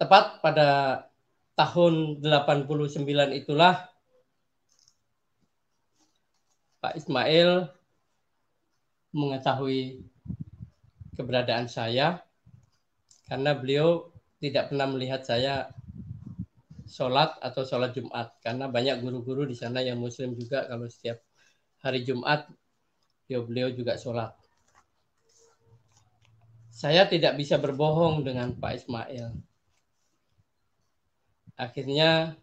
tepat pada tahun 89 itulah Pak Ismail mengetahui keberadaan saya karena beliau tidak pernah melihat saya sholat atau sholat Jumat karena banyak guru-guru di sana yang muslim juga kalau setiap hari Jumat beliau juga sholat. Saya tidak bisa berbohong dengan Pak Ismail. Akhirnya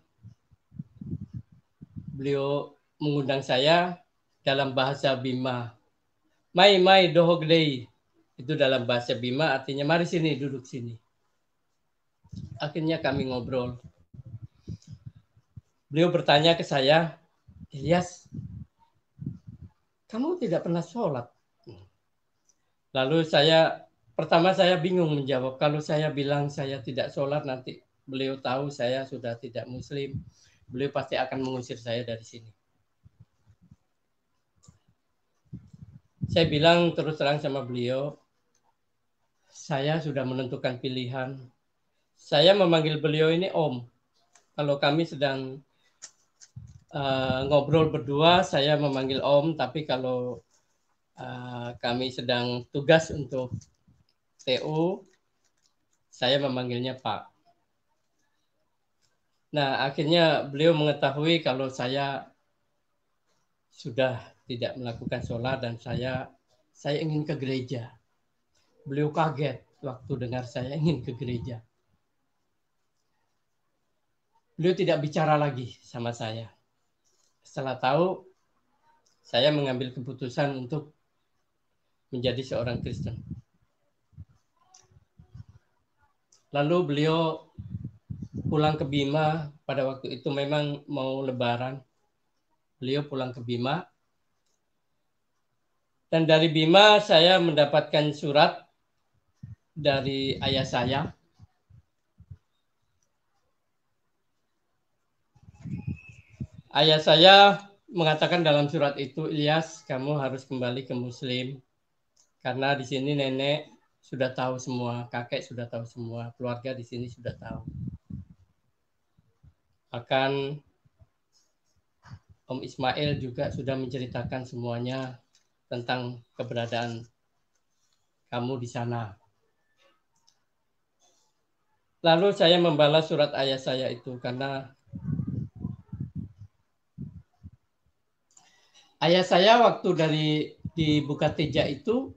beliau mengundang saya dalam bahasa Bima. Mai dohogdei. Itu dalam bahasa Bima artinya mari sini, duduk sini. Akhirnya kami ngobrol. Beliau bertanya ke saya, Ilyas, kamu tidak pernah sholat? Lalu pertama saya bingung menjawab. Kalau saya bilang saya tidak sholat, nanti beliau tahu saya sudah tidak muslim. Beliau pasti akan mengusir saya dari sini. Saya bilang terus terang sama beliau, saya sudah menentukan pilihan. Saya memanggil beliau ini Om. Kalau kami sedang ngobrol berdua, saya memanggil Om. Tapi kalau kami sedang tugas untuk TU, saya memanggilnya Pak. Nah, akhirnya beliau mengetahui kalau saya sudah tidak melakukan sholat dan saya ingin ke gereja. Beliau kaget waktu dengar saya ingin ke gereja. Beliau tidak bicara lagi sama saya. Setelah tahu, saya mengambil keputusan untuk menjadi seorang Kristen. Lalu beliau pulang ke Bima, pada waktu itu memang mau lebaran. Beliau pulang ke Bima. Dan dari Bima saya mendapatkan surat dari ayah saya. Ayah saya mengatakan dalam surat itu, Ilyas, kamu harus kembali ke Muslim. Karena di sini nenek sudah tahu semua, kakek sudah tahu semua, keluarga di sini sudah tahu. Bahkan Om Ismail juga sudah menceritakan semuanya tentang keberadaan kamu di sana. Lalu saya membalas surat ayah saya itu karena ayah saya waktu di Bukateja itu,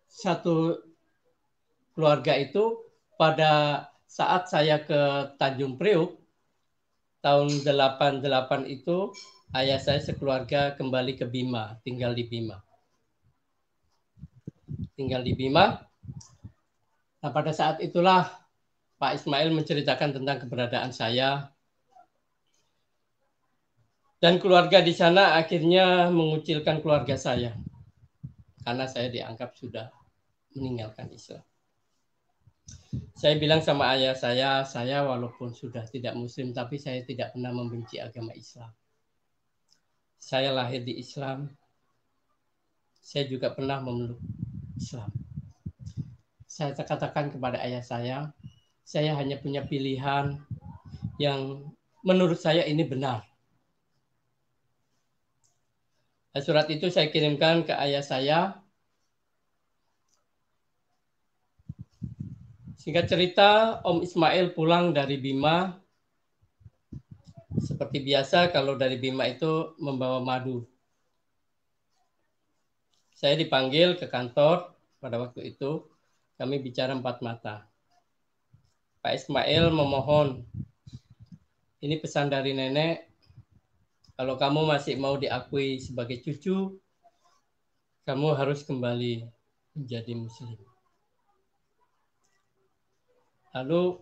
satu keluarga itu pada saat saya ke Tanjung Priuk tahun 88 itu, ayah saya sekeluarga kembali ke Bima, tinggal di Bima. Nah, pada saat itulah Pak Ismail menceritakan tentang keberadaan saya. Dan keluarga di sana akhirnya mengucilkan keluarga saya. Karena saya dianggap sudah meninggalkan Islam. Saya bilang sama ayah saya walaupun sudah tidak Muslim, tapi saya tidak pernah membenci agama Islam. Saya lahir di Islam. Saya juga pernah memeluk Islam. Saya katakan kepada ayah saya hanya punya pilihan yang menurut saya ini benar. Surat itu saya kirimkan ke ayah saya. Singkat cerita, Om Ismail pulang dari Bima. Seperti biasa kalau dari Bima itu membawa madu. Saya dipanggil ke kantor pada waktu itu. Kami bicara 4 mata. Pak Ismail memohon, ini pesan dari nenek, kalau kamu masih mau diakui sebagai cucu, kamu harus kembali menjadi Muslim. Lalu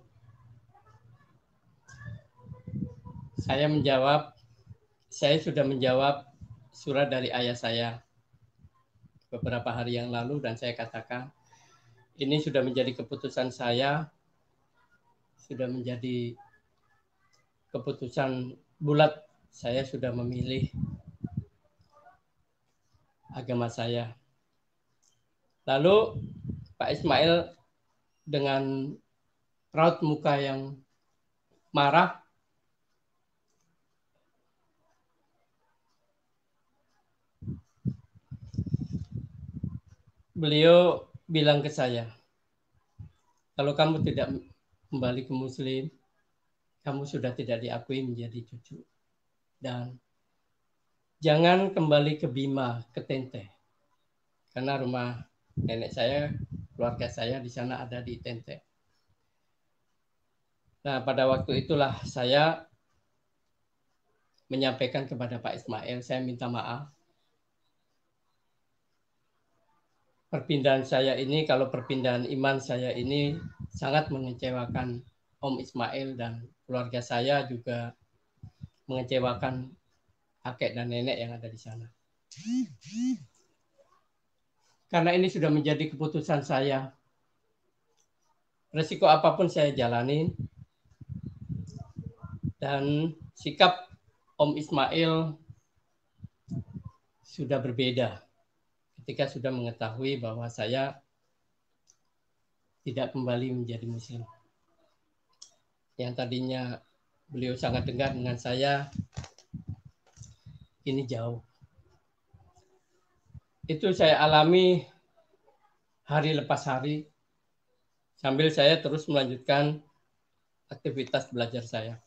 saya sudah menjawab surat dari ayah saya beberapa hari yang lalu dan saya katakan, ini sudah menjadi keputusan saya, sudah menjadi keputusan bulat, saya sudah memilih agama saya. Lalu Pak Ismail dengan raut muka yang marah, beliau bilang ke saya, kalau kamu tidak kembali ke Muslim, kamu sudah tidak diakui menjadi cucu. Dan jangan kembali ke Bima, ke Tente. Karena rumah nenek saya, keluarga saya di sana ada di Tente. Nah, pada waktu itulah saya menyampaikan kepada Pak Ismail, saya minta maaf. Perpindahan saya ini, kalau perpindahan iman saya ini sangat mengecewakan Om Ismail dan keluarga saya, juga mengecewakan kakek dan nenek yang ada di sana. Karena ini sudah menjadi keputusan saya. Resiko apapun saya jalani. Dan sikap Om Ismail sudah berbeda ketika sudah mengetahui bahwa saya tidak kembali menjadi Muslim. Yang tadinya beliau sangat dekat dengan saya, ini jauh. Itu saya alami hari lepas hari, sambil saya terus melanjutkan aktivitas belajar saya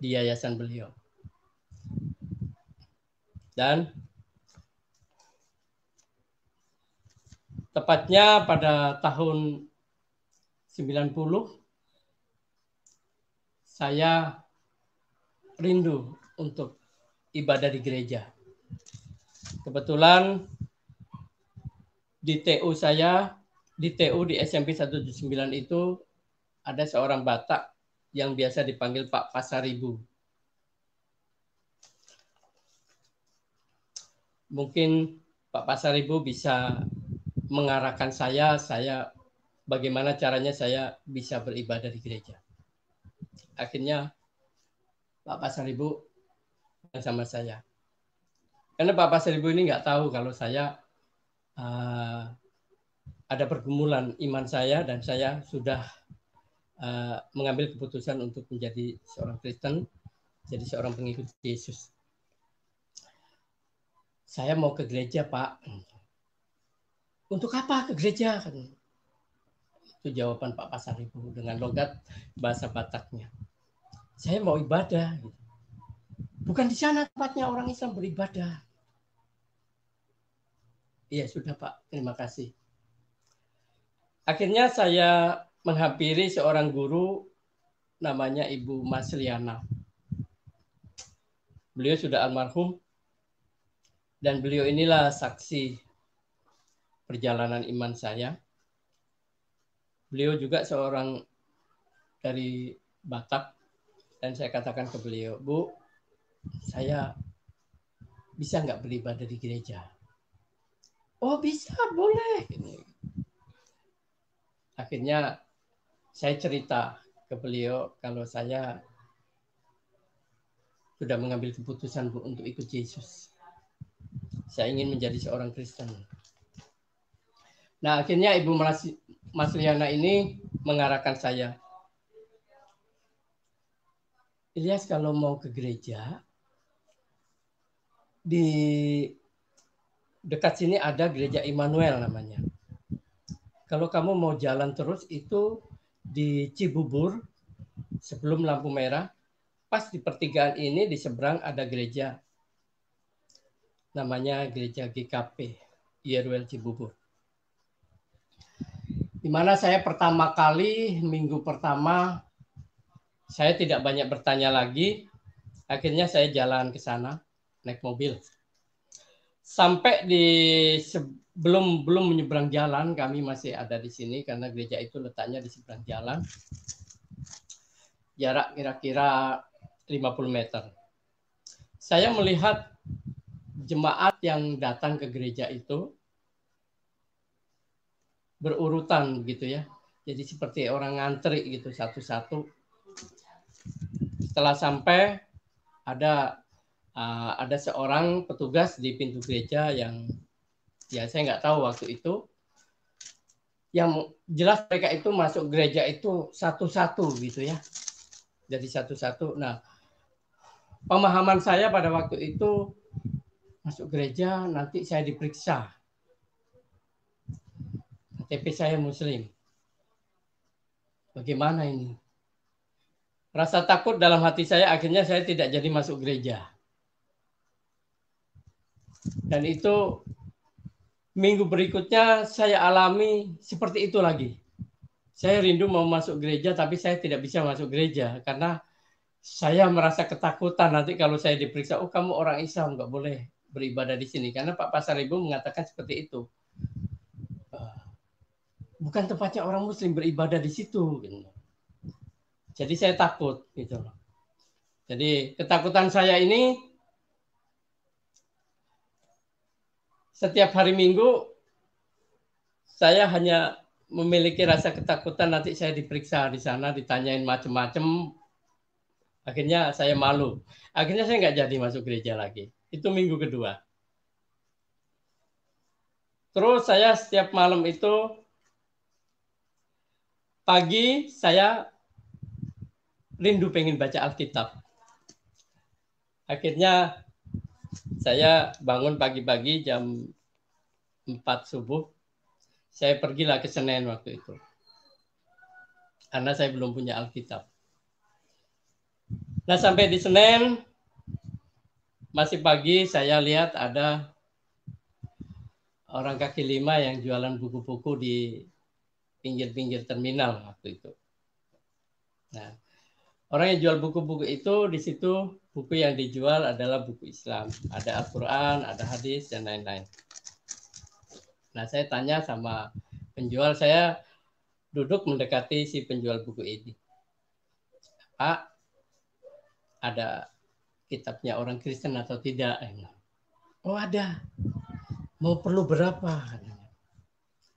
di yayasan beliau. Dan tepatnya pada tahun 90 saya rindu untuk ibadah di gereja. Kebetulan di TU saya, di TU di SMP 179 itu ada seorang Batak yang biasa dipanggil Pak Pasaribu. Mungkin Pak Pasaribu bisa mengarahkan saya bagaimana caranya saya bisa beribadah di gereja. Akhirnya Pak Pasaribu sama saya. Karena Pak Pasaribu ini nggak tahu kalau saya ada pergumulan iman saya dan saya sudah mengambil keputusan untuk menjadi seorang Kristen, jadi seorang pengikut Yesus. Saya mau ke gereja, Pak. Untuk apa ke gereja? Itu jawaban Pak Pasaribu dengan logat bahasa Bataknya. Saya mau ibadah. Bukan di sana tempatnya orang Islam beribadah. Iya sudah Pak, terima kasih. Akhirnya saya menghampiri seorang guru namanya Ibu Masliana. Beliau sudah almarhum dan beliau inilah saksi perjalanan iman saya. Beliau juga seorang dari Batak dan saya katakan ke beliau, Bu, saya bisa nggak beribadah di gereja? Oh bisa, boleh. Akhirnya saya cerita ke beliau kalau saya sudah mengambil keputusan Bu untuk ikut Yesus. Saya ingin menjadi seorang Kristen. Nah akhirnya Ibu Masliana ini mengarahkan saya. Ilyas kalau mau ke gereja, di dekat sini ada gereja Immanuel namanya. Kalau kamu mau jalan terus itu di Cibubur sebelum lampu merah, pas di pertigaan ini di seberang ada gereja namanya gereja GKP Yeruel Cibubur. Di mana saya pertama kali minggu pertama saya tidak banyak bertanya lagi, akhirnya saya jalan ke sana naik mobil. Sampai di belum menyeberang jalan, kami masih ada di sini karena gereja itu letaknya di seberang jalan. Jarak kira-kira 50 meter. Saya melihat jemaat yang datang ke gereja itu berurutan begitu ya. Jadi seperti orang ngantri gitu satu-satu. Setelah sampai ada seorang petugas di pintu gereja yang ya saya nggak tahu waktu itu. Yang jelas mereka itu masuk gereja itu satu-satu gitu ya. Jadi satu-satu. Nah, pemahaman saya pada waktu itu masuk gereja nanti saya diperiksa. KTP saya Muslim. Bagaimana ini? Rasa takut dalam hati saya akhirnya saya tidak jadi masuk gereja. Dan itu minggu berikutnya saya alami seperti itu lagi. Saya rindu mau masuk gereja tapi saya tidak bisa masuk gereja karena saya merasa ketakutan nanti kalau saya diperiksa, oh kamu orang Islam nggak boleh beribadah di sini karena Pak Pasaribu mengatakan seperti itu. Bukan tempatnya orang Muslim beribadah di situ. Jadi saya takut gitu. Jadi ketakutan saya ini setiap hari Minggu saya hanya memiliki rasa ketakutan nanti saya diperiksa di sana, ditanyain macam-macam. Akhirnya saya malu. Akhirnya saya nggak jadi masuk gereja lagi. Itu minggu kedua. Terus saya setiap malam itu pagi saya rindu pengen baca Alkitab. Akhirnya saya bangun pagi-pagi jam 4 subuh. Saya pergilah ke Senen waktu itu. karena saya belum punya Alkitab. Nah, sampai di Senen, masih pagi, saya lihat ada orang kaki lima yang jualan buku-buku di pinggir-pinggir terminal waktu itu. Nah, orang yang jual buku-buku itu, di situ buku yang dijual adalah buku Islam. Ada Al-Quran, ada hadis, dan lain-lain. Nah, saya tanya sama penjual, saya duduk mendekati si penjual buku ini. Pak, ada kitabnya orang Kristen atau tidak? Oh, ada. Mau perlu berapa?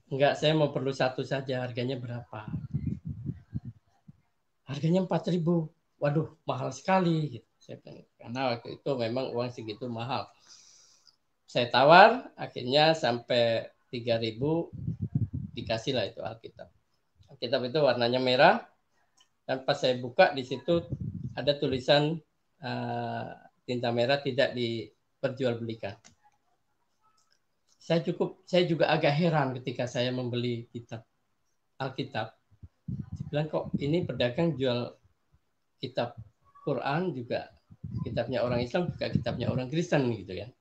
Enggak, saya mau perlu satu saja. Harganya berapa? Harganya 4.000. Waduh, mahal sekali. Karena waktu itu memang uang segitu mahal. Saya tawar, akhirnya sampai 3.000 dikasih lah itu Alkitab. Alkitab itu warnanya merah. Dan pas saya buka di situ ada tulisan tinta merah tidak diperjualbelikan. Saya juga agak heran ketika saya membeli Alkitab. Saya bilang kok ini pedagang jual kitab Quran juga kitabnya orang Islam juga kitabnya orang Kristen gitu kan.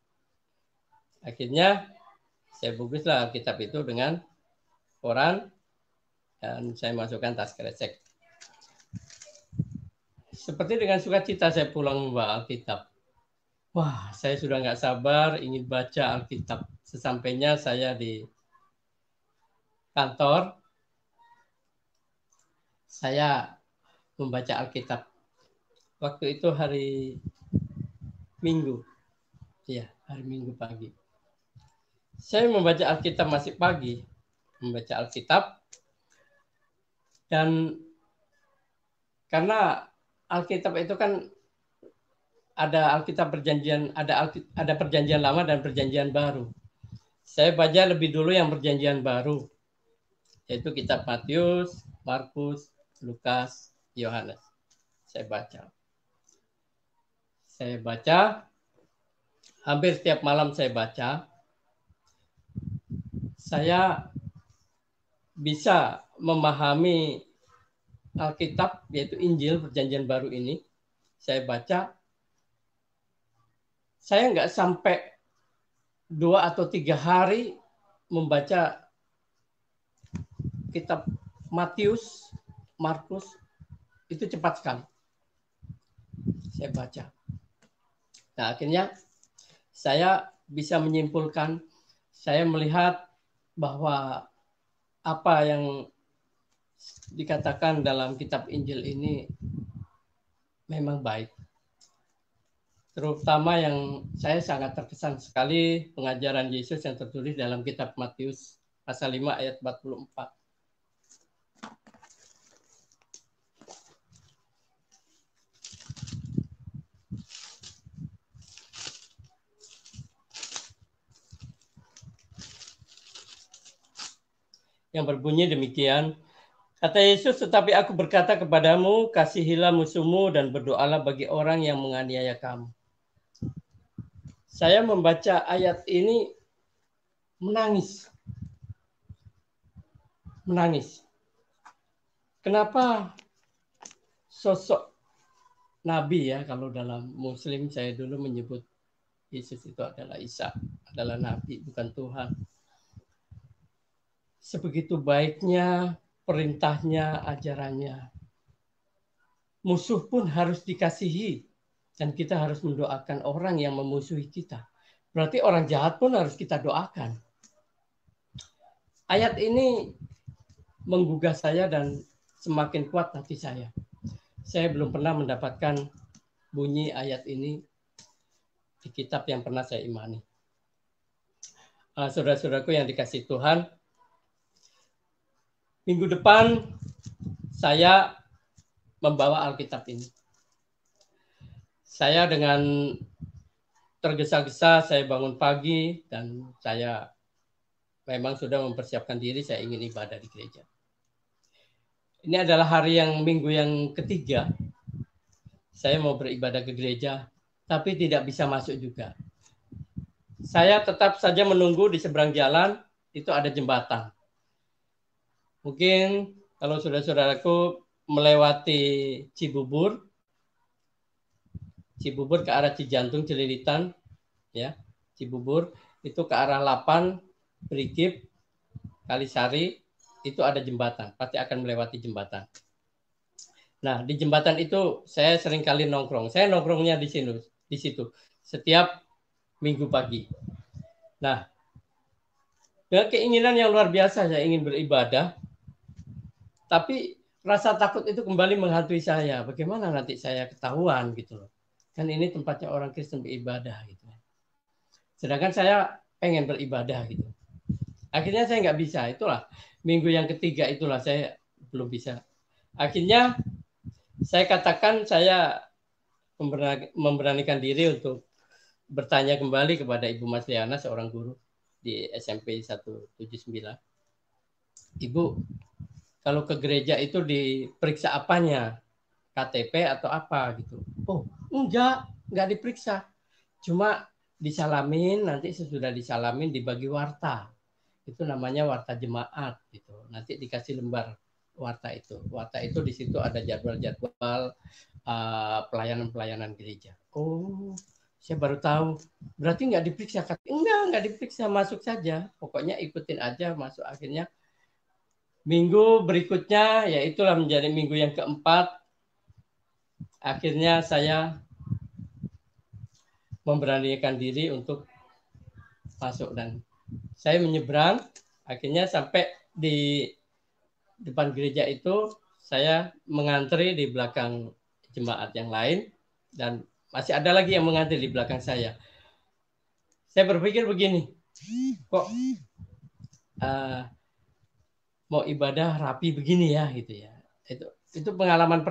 Akhirnya saya bungkuslah Alkitab itu dengan koran dan saya masukkan tas kresek. Seperti dengan sukacita saya pulang membawa Alkitab. Wah, saya sudah nggak sabar ingin baca Alkitab. Sesampainya saya di kantor, saya membaca Alkitab. Waktu itu hari Minggu. Ya, hari Minggu pagi. Saya membaca Alkitab masih pagi. Membaca Alkitab. Dan karena Alkitab itu kan ada Alkitab perjanjian, ada perjanjian lama dan perjanjian baru. Saya baca lebih dulu yang perjanjian baru, yaitu kitab Matius, Markus, Lukas, Yohanes. Saya baca, hampir setiap malam saya baca. Saya bisa memahami Alkitab, yaitu Injil perjanjian baru ini. Saya baca, saya nggak sampai 2 atau 3 hari membaca kitab Matius, Markus, itu cepat sekali. Saya baca. Nah, akhirnya saya bisa menyimpulkan, saya melihat bahwa apa yang dikatakan dalam kitab Injil ini memang baik. Terutama yang saya sangat terkesan sekali pengajaran Yesus yang tertulis dalam kitab Matius pasal 5 ayat 44. Yang berbunyi demikian, kata Yesus, tetapi aku berkata kepadamu, kasihilah musuhmu dan berdoalah bagi orang yang menganiaya kamu. Saya membaca ayat ini menangis. Kenapa sosok Nabi ya, kalau dalam Muslim saya dulu menyebut Yesus itu adalah Isa, adalah Nabi, bukan Tuhan. Sebegitu baiknya perintahnya, ajarannya. Musuh pun harus dikasihi. Dan kita harus mendoakan orang yang memusuhi kita. Berarti orang jahat pun harus kita doakan. Ayat ini menggugah saya dan semakin kuat hati saya. Saya belum pernah mendapatkan bunyi ayat ini di kitab yang pernah saya imani. Saudara-saudaraku yang dikasihi Tuhan, minggu depan saya membawa Alkitab ini. Saya dengan tergesa-gesa saya bangun pagi dan saya memang sudah mempersiapkan diri, saya ingin ibadah di gereja. Ini adalah minggu yang ketiga. Saya mau beribadah ke gereja, tapi tidak bisa masuk juga. Saya tetap saja menunggu di seberang jalan, itu ada jembatan. Mungkin Kalau saudara-saudaraku melewati Cibubur ke arah Cijantung, Cililitan, ya, Cibubur itu ke arah Lapan, Brigif, Kalisari, itu ada jembatan, pasti akan melewati jembatan. Nah, di jembatan itu saya sering kali nongkrong. Saya nongkrongnya di situ setiap Minggu pagi. Nah, dengan keinginan yang luar biasa saya ingin beribadah, tapi rasa takut itu kembali menghantui saya. Bagaimana nanti saya ketahuan gitu loh. Kan ini tempatnya orang Kristen beribadah gitu. Sedangkan saya pengen beribadah gitu. Akhirnya saya nggak bisa. Itulah minggu yang ketiga itulah saya belum bisa. Akhirnya saya katakan saya memberanikan diri untuk bertanya kembali kepada Ibu Masliana, seorang guru di SMP 179. Ibu, kalau ke gereja itu diperiksa apanya? KTP atau apa gitu? Oh, enggak diperiksa. Cuma disalamin, nanti sesudah disalamin dibagi warta. Itu namanya warta jemaat gitu. Nanti dikasih lembar warta itu. Warta itu di situ ada jadwal-jadwal pelayanan-pelayanan gereja. Oh, saya baru tahu. Berarti nggak diperiksa? Enggak diperiksa, masuk saja. Pokoknya ikutin aja, masuk. Akhirnya minggu berikutnya, yaitulah menjadi minggu yang keempat, akhirnya saya memberanikan diri untuk masuk dan saya menyeberang. Akhirnya sampai di depan gereja itu saya mengantri di belakang jemaat yang lain dan masih ada lagi yang mengantri di belakang saya. Saya berpikir begini, kok mau ibadah rapi begini ya gitu ya. Itu pengalaman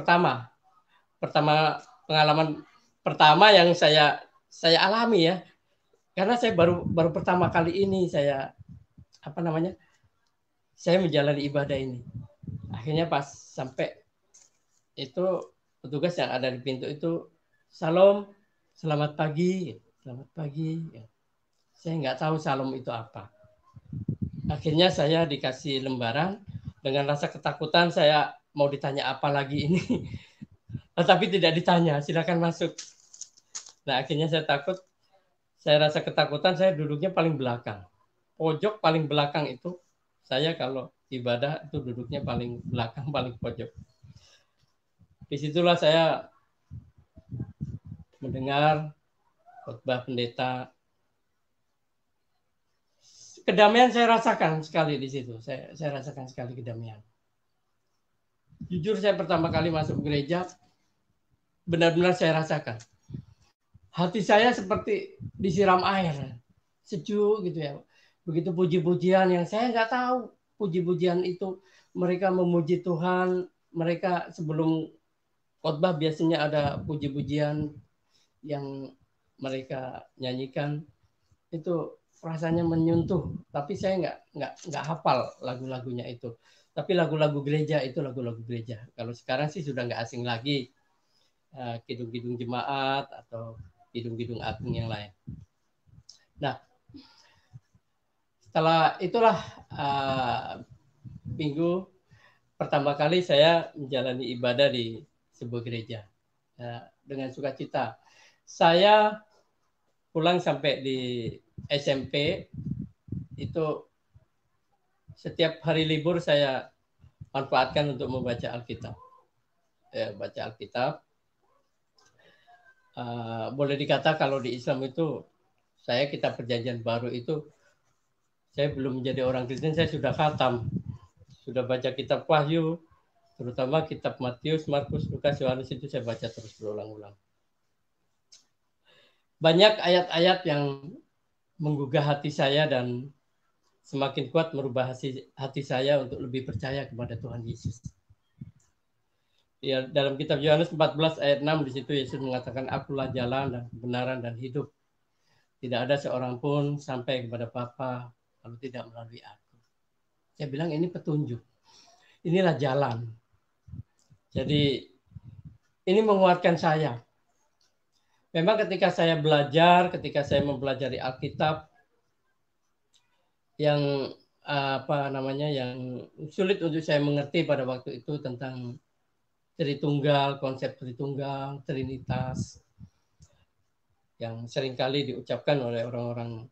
pengalaman pertama yang saya alami ya. Karena saya baru pertama kali ini saya menjalani ibadah ini. Akhirnya pas sampai itu petugas yang ada di pintu itu, "Salam, selamat pagi." Selamat pagi. Saya nggak tahu salam itu apa. Akhirnya saya dikasih lembaran. Dengan rasa ketakutan saya mau ditanya apa lagi ini. Tapi tidak ditanya, silakan masuk. Nah, akhirnya saya takut. Saya rasa ketakutan, saya duduknya paling belakang. Pojok paling belakang itu, saya kalau ibadah itu duduknya paling belakang, paling pojok. Disitulah saya mendengar khotbah pendeta. Kedamaian saya rasakan sekali di situ. Saya rasakan sekali kedamaian. Jujur saya pertama kali masuk gereja, benar-benar saya rasakan. Hati saya seperti disiram air. Sejuk gitu ya. Begitu puji-pujian yang saya nggak tahu. Puji-pujian itu mereka memuji Tuhan. Mereka sebelum khotbah biasanya ada puji-pujian yang mereka nyanyikan. Itu rasanya menyentuh, tapi saya nggak hafal lagu-lagunya itu. Tapi lagu-lagu gereja itu lagu-lagu gereja. Kalau sekarang sih sudah nggak asing lagi, kidung-kidung jemaat atau kidung-kidung agung yang lain. Nah, setelah itulah minggu pertama kali saya menjalani ibadah di sebuah gereja dengan sukacita. Saya pulang sampai di SMP itu setiap hari libur saya manfaatkan untuk membaca Alkitab. Baca Alkitab. Boleh dikata kalau di Islam itu saya kitab Perjanjian Baru itu saya belum menjadi orang Kristen, saya sudah khatam, sudah baca kitab Wahyu, terutama kitab Matius, Markus, Lukas, Yohanes itu saya baca terus berulang-ulang. Banyak ayat-ayat yang menggugah hati saya dan semakin kuat merubah hati saya untuk lebih percaya kepada Tuhan Yesus. Ya, dalam kitab Yohanes 14 ayat 6 di situ Yesus mengatakan, "Akulah jalan dan kebenaran dan hidup. Tidak ada seorang pun sampai kepada Bapa kalau tidak melalui aku." Saya bilang ini petunjuk. Inilah jalan. Jadi ini menguatkan saya. Memang ketika saya belajar, ketika saya mempelajari Alkitab, yang yang sulit untuk saya mengerti pada waktu itu tentang Tritunggal, konsep Tritunggal, Trinitas yang seringkali diucapkan oleh orang-orang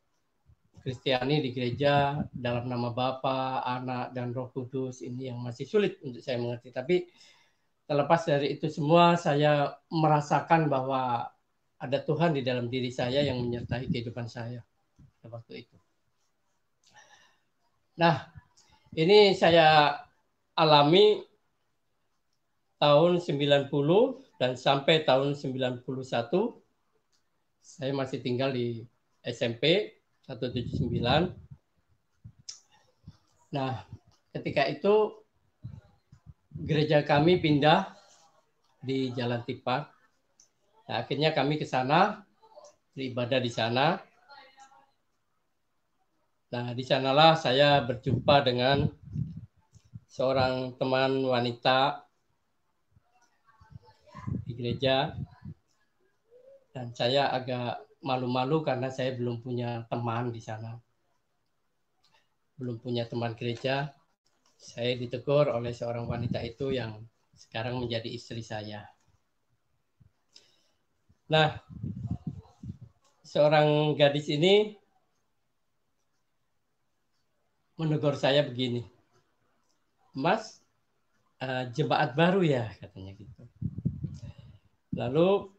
Kristiani di gereja dalam nama Bapa, Anak, dan Roh Kudus. Ini yang masih sulit untuk saya mengerti. Tapi terlepas dari itu semua, saya merasakan bahwa ada Tuhan di dalam diri saya yang menyertai kehidupan saya pada waktu itu. Nah, ini saya alami tahun 90 dan sampai tahun 91 saya masih tinggal di SMP 179. Nah, ketika itu gereja kami pindah di Jalan Tipak. Nah, akhirnya kami ke sana, beribadah di sana. Nah, di sanalah saya berjumpa dengan seorang teman wanita di gereja. Dan saya agak malu-malu karena saya belum punya teman di sana. Belum punya teman gereja. Saya ditegur oleh seorang wanita itu yang sekarang menjadi istri saya. Nah, seorang gadis ini menegur saya begini, Mas, jemaat baru ya, katanya gitu. Lalu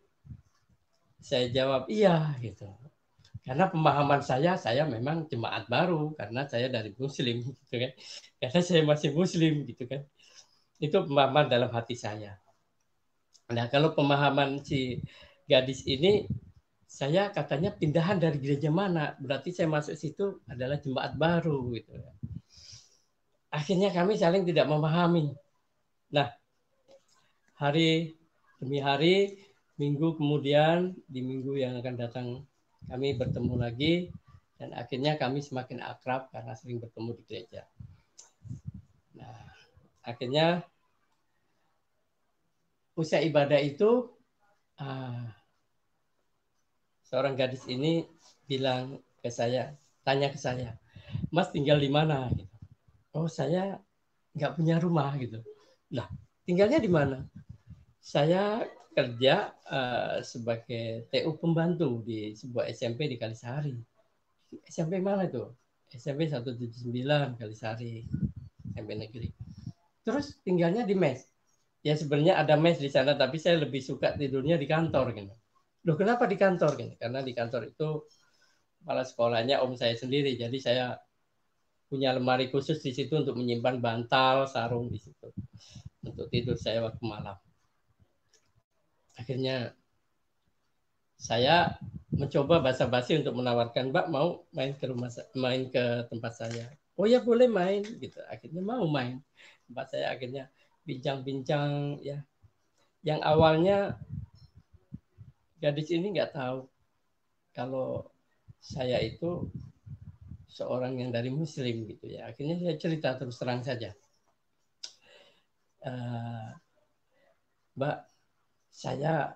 saya jawab iya gitu. Karena pemahaman saya memang jemaat baru karena saya dari Muslim gitu kan. Karena saya masih Muslim gitu kan. Itu pemahaman dalam hati saya. Nah, kalau pemahaman si gadis ini, saya katanya pindahan dari gereja mana? Berarti saya masuk situ adalah jemaat baru gitu. Akhirnya kami saling tidak memahami. Nah, hari demi hari, minggu kemudian, di minggu yang akan datang kami bertemu lagi, dan akhirnya kami semakin akrab karena sering bertemu di gereja. Nah, akhirnya usai ibadah itu, seorang gadis ini bilang ke saya, tanya ke saya, Mas tinggal di mana? Oh, saya nggak punya rumah gitu. Lah, tinggalnya di mana? Saya kerja sebagai TU pembantu di sebuah SMP di Kalisari. SMP mana itu? SMP 179 Kalisari, SMP negeri. Terus tinggalnya di mes. Ya sebenarnya ada mes di sana, tapi saya lebih suka tidurnya di kantor gitu. Loh, kenapa di kantor gitu? Karena di kantor itu kepala sekolahnya om saya sendiri, jadi saya punya lemari khusus di situ untuk menyimpan bantal, sarung di situ untuk tidur saya waktu malam. Akhirnya saya mencoba basa-basi untuk menawarkan, Mbak mau main ke tempat saya. Oh ya boleh main gitu. Akhirnya mau main. Tempat saya akhirnya bincang-bincang ya. Yang awalnya gadis ini nggak tahu kalau saya itu seorang yang dari Muslim gitu ya. Akhirnya saya cerita terus terang saja. Mbak, saya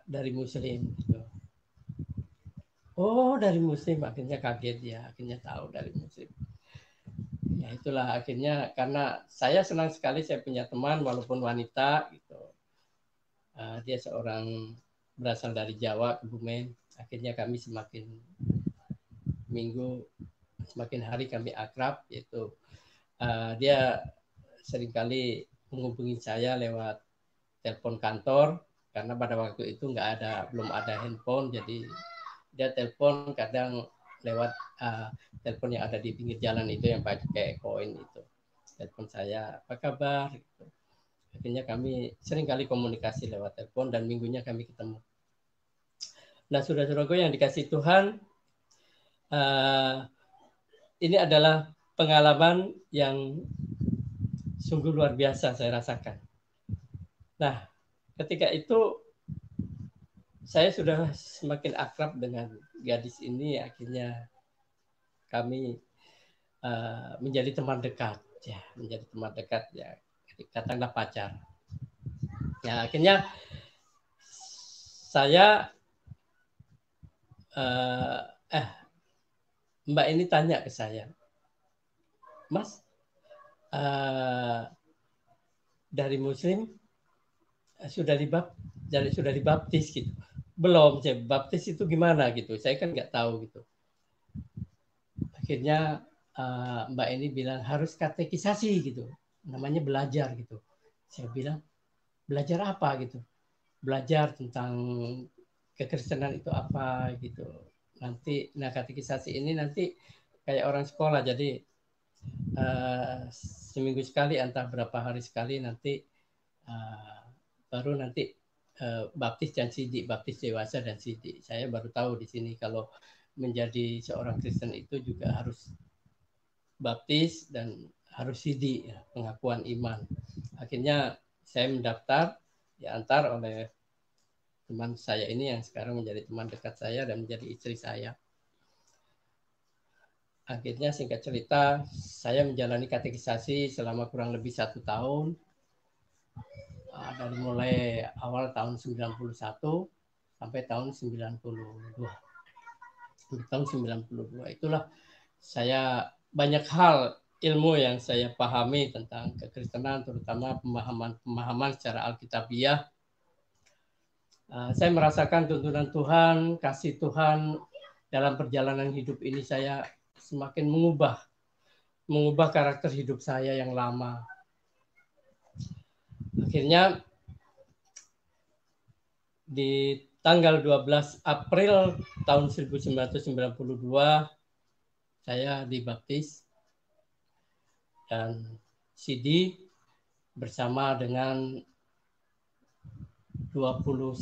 dari Muslim gitu. Oh, dari Muslim. Akhirnya kaget ya, akhirnya tahu dari Muslim. Ya itulah akhirnya karena saya senang sekali saya punya teman walaupun wanita gitu. Dia seorang berasal dari Jawa, Kebumen. Akhirnya kami semakin hari kami akrab, yaitu dia seringkali menghubungi saya lewat telepon kantor karena pada waktu itu belum ada handphone, jadi dia telepon kadang lewat telepon yang ada di pinggir jalan itu yang pakai koin itu. Telepon saya, apa kabar? Gitu. Akhirnya kami sering kali komunikasi lewat telepon dan minggunya kami ketemu. Nah, saudara-saudaraku yang dikasih Tuhan, ini adalah pengalaman yang sungguh luar biasa saya rasakan. Nah, ketika itu saya sudah semakin akrab dengan gadis ini, akhirnya kami menjadi teman dekat ya, katakanlah pacar. Ya, akhirnya saya Mbak ini tanya ke saya, Mas, dari Muslim sudah dibaptis gitu. Belum, saya baptis itu gimana gitu. Saya kan nggak tahu gitu. Akhirnya Mbak ini bilang harus katekisasi gitu. Namanya belajar gitu. Saya bilang belajar apa gitu. Belajar tentang kekristenan itu apa gitu. Nanti katekisasi ini nanti kayak orang sekolah, jadi seminggu sekali entah berapa hari sekali nanti baru nanti baptis dan sidik, baptis dewasa dan sidik. Saya baru tahu di sini kalau menjadi seorang Kristen itu juga harus baptis dan harus sidik, ya, pengakuan iman. Akhirnya saya mendaftar, diantar oleh teman saya ini yang sekarang menjadi teman dekat saya dan menjadi istri saya. Akhirnya singkat cerita, saya menjalani katekisasi selama kurang lebih 1 tahun. Dari mulai awal tahun 91 sampai tahun 92. Tahun 92 itulah saya banyak hal ilmu yang saya pahami tentang kekristenan, terutama pemahaman secara alkitabiah. Saya merasakan tuntunan Tuhan, kasih Tuhan dalam perjalanan hidup ini. Saya semakin mengubah karakter hidup saya yang lama. Akhirnya di tanggal 12 April tahun 1992 saya dibaptis dan sidi bersama dengan 21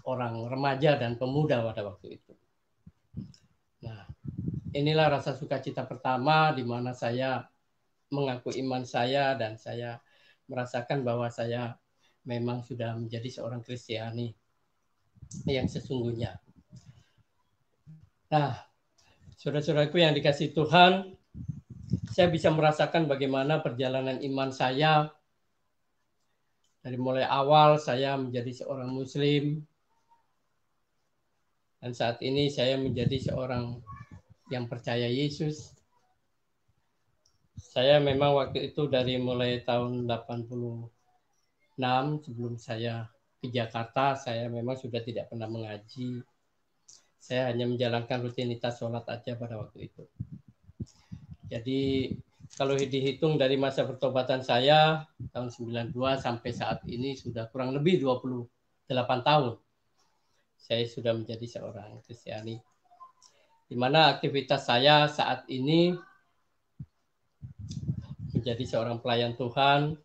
orang remaja dan pemuda pada waktu itu. Nah, inilah rasa sukacita pertama di mana saya mengaku iman saya dan saya merasakan bahwa saya memang sudah menjadi seorang Kristiani yang sesungguhnya. Nah, saudara-saudaraku yang dikasihi Tuhan, saya bisa merasakan bagaimana perjalanan iman saya dari mulai awal saya menjadi seorang Muslim dan saat ini saya menjadi seorang yang percaya Yesus. Saya memang waktu itu dari mulai tahun 86 sebelum saya ke Jakarta, saya memang sudah tidak pernah mengaji. Saya hanya menjalankan rutinitas sholat aja pada waktu itu. Jadi kalau dihitung dari masa pertobatan saya tahun 92 sampai saat ini sudah kurang lebih 28 tahun. Saya sudah menjadi seorang Kristiani. Di mana aktivitas saya saat ini menjadi seorang pelayan Tuhan,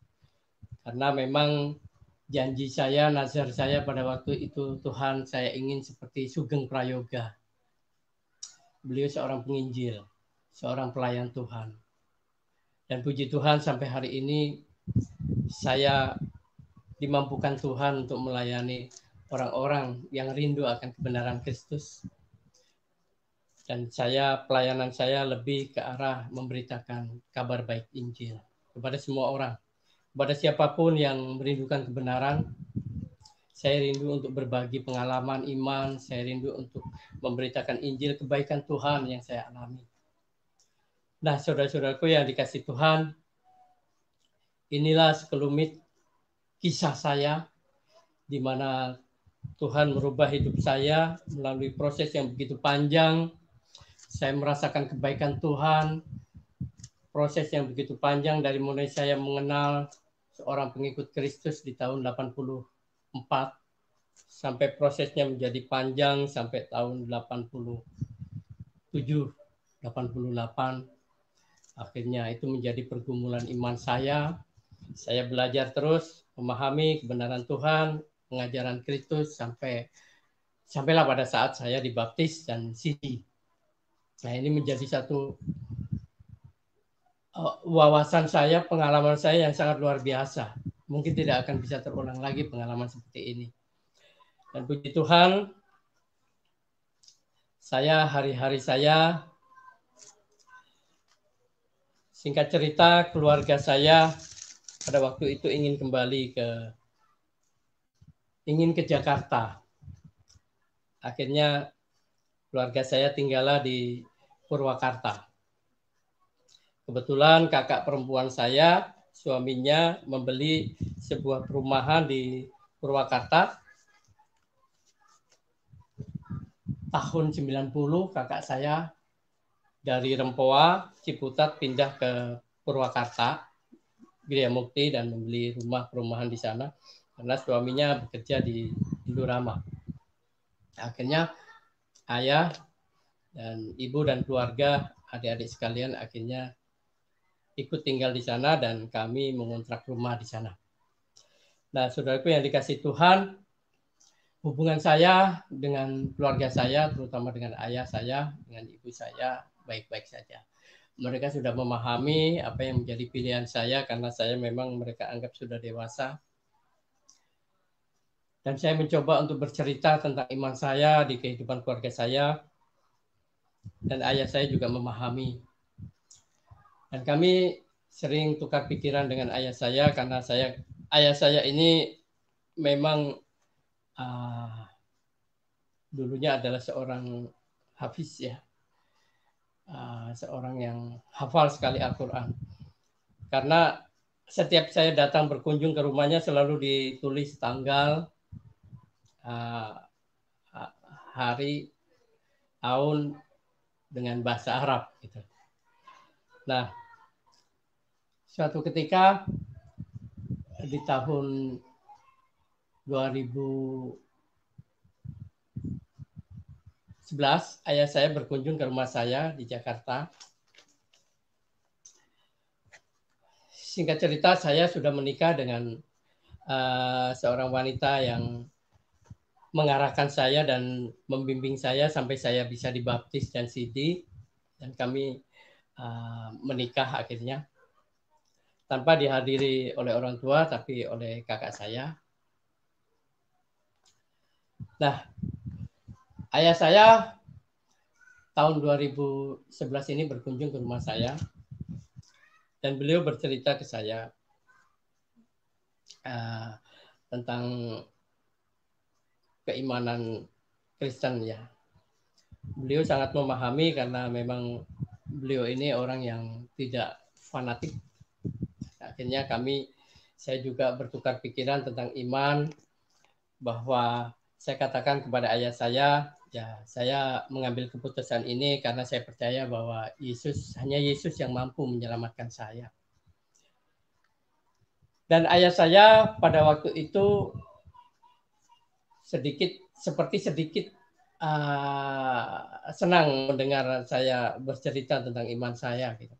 karena memang janji saya, nazar saya pada waktu itu, Tuhan saya ingin seperti Sugeng Prayoga. Beliau seorang penginjil, seorang pelayan Tuhan. Dan puji Tuhan sampai hari ini saya dimampukan Tuhan untuk melayani orang-orang yang rindu akan kebenaran Kristus. Dan pelayanan saya lebih ke arah memberitakan kabar baik Injil kepada semua orang. Kepada siapapun yang merindukan kebenaran, saya rindu untuk berbagi pengalaman iman, saya rindu untuk memberitakan Injil kebaikan Tuhan yang saya alami. Nah, saudara-saudaraku yang dikasihi Tuhan, inilah sekelumit kisah saya, di mana Tuhan merubah hidup saya melalui proses yang begitu panjang. Saya merasakan kebaikan Tuhan, proses yang begitu panjang dari mulai saya mengenal seorang pengikut Kristus di tahun 84 sampai prosesnya menjadi panjang sampai tahun 87, 88. Akhirnya itu menjadi pergumulan iman saya. Saya belajar terus memahami kebenaran Tuhan, pengajaran Kristus sampailah pada saat saya dibaptis dan sidi. Nah, ini menjadi satu wawasan saya, pengalaman saya yang sangat luar biasa. Mungkin tidak akan bisa terulang lagi pengalaman seperti ini. Dan puji Tuhan, hari-hari saya, singkat cerita, keluarga saya pada waktu itu ingin ke Jakarta. Akhirnya keluarga saya tinggallah di Purwakarta. Kebetulan kakak perempuan saya, suaminya membeli sebuah perumahan di Purwakarta. Tahun 90 kakak saya dari Rempoa, Ciputat pindah ke Purwakarta, Gria Mukti, dan membeli rumah perumahan di sana karena suaminya bekerja di Indorama. Akhirnya ayah dan ibu dan keluarga, adik-adik sekalian akhirnya ikut tinggal di sana dan kami mengontrak rumah di sana. Nah, saudaraku yang dikasih Tuhan, hubungan saya dengan keluarga saya, terutama dengan ayah saya, dengan ibu saya, baik-baik saja. Mereka sudah memahami apa yang menjadi pilihan saya karena saya memang mereka anggap sudah dewasa. Dan saya mencoba untuk bercerita tentang iman saya di kehidupan keluarga saya. Dan ayah saya juga memahami. Dan kami sering tukar pikiran dengan ayah saya karena ayah saya ini memang dulunya adalah seorang hafiz ya. Seorang yang hafal sekali Al-Quran. Karena setiap saya datang berkunjung ke rumahnya selalu ditulis tanggal, hari, tahun dengan bahasa Arab gitu. Nah, suatu ketika di tahun 2011 ayah saya berkunjung ke rumah saya di Jakarta. Singkat cerita, saya sudah menikah dengan seorang wanita yang mengarahkan saya dan membimbing saya sampai saya bisa dibaptis dan sidi, dan kami menikah akhirnya tanpa dihadiri oleh orang tua tapi oleh kakak saya. Nah, ayah saya tahun 2011 ini berkunjung ke rumah saya dan beliau bercerita ke saya tentang keimanan Kristen ya. Beliau sangat memahami karena memang beliau ini orang yang tidak fanatik. Akhirnya saya juga bertukar pikiran tentang iman, bahwa saya katakan kepada ayah saya, ya saya mengambil keputusan ini karena saya percaya bahwa hanya Yesus yang mampu menyelamatkan saya. Dan ayah saya pada waktu itu sedikit senang mendengar saya bercerita tentang iman saya, gitu.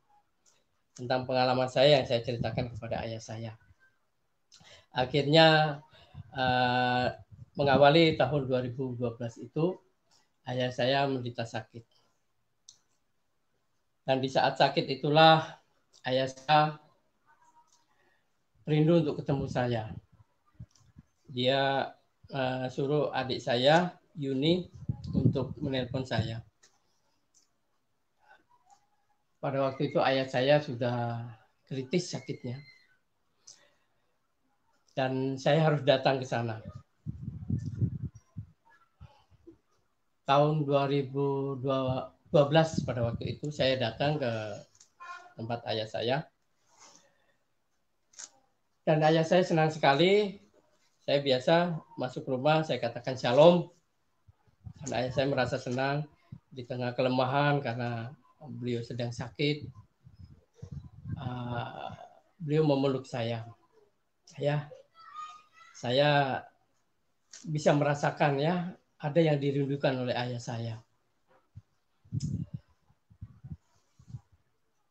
Tentang pengalaman saya yang saya ceritakan kepada ayah saya. Akhirnya mengawali tahun 2012 itu, ayah saya menderita sakit. Dan di saat sakit itulah ayah saya rindu untuk ketemu saya. Dia suruh adik saya, Yuni, untuk menelpon saya. Pada waktu itu ayah saya sudah kritis sakitnya. Dan saya harus datang ke sana. Tahun 2012 pada waktu itu saya datang ke tempat ayah saya. Dan ayah saya senang sekali. Saya biasa masuk rumah, saya katakan shalom. Dan ayah saya merasa senang di tengah kelemahan karena beliau sedang sakit. Beliau memeluk saya. Saya bisa merasakan ya, ada yang dirindukan oleh ayah saya.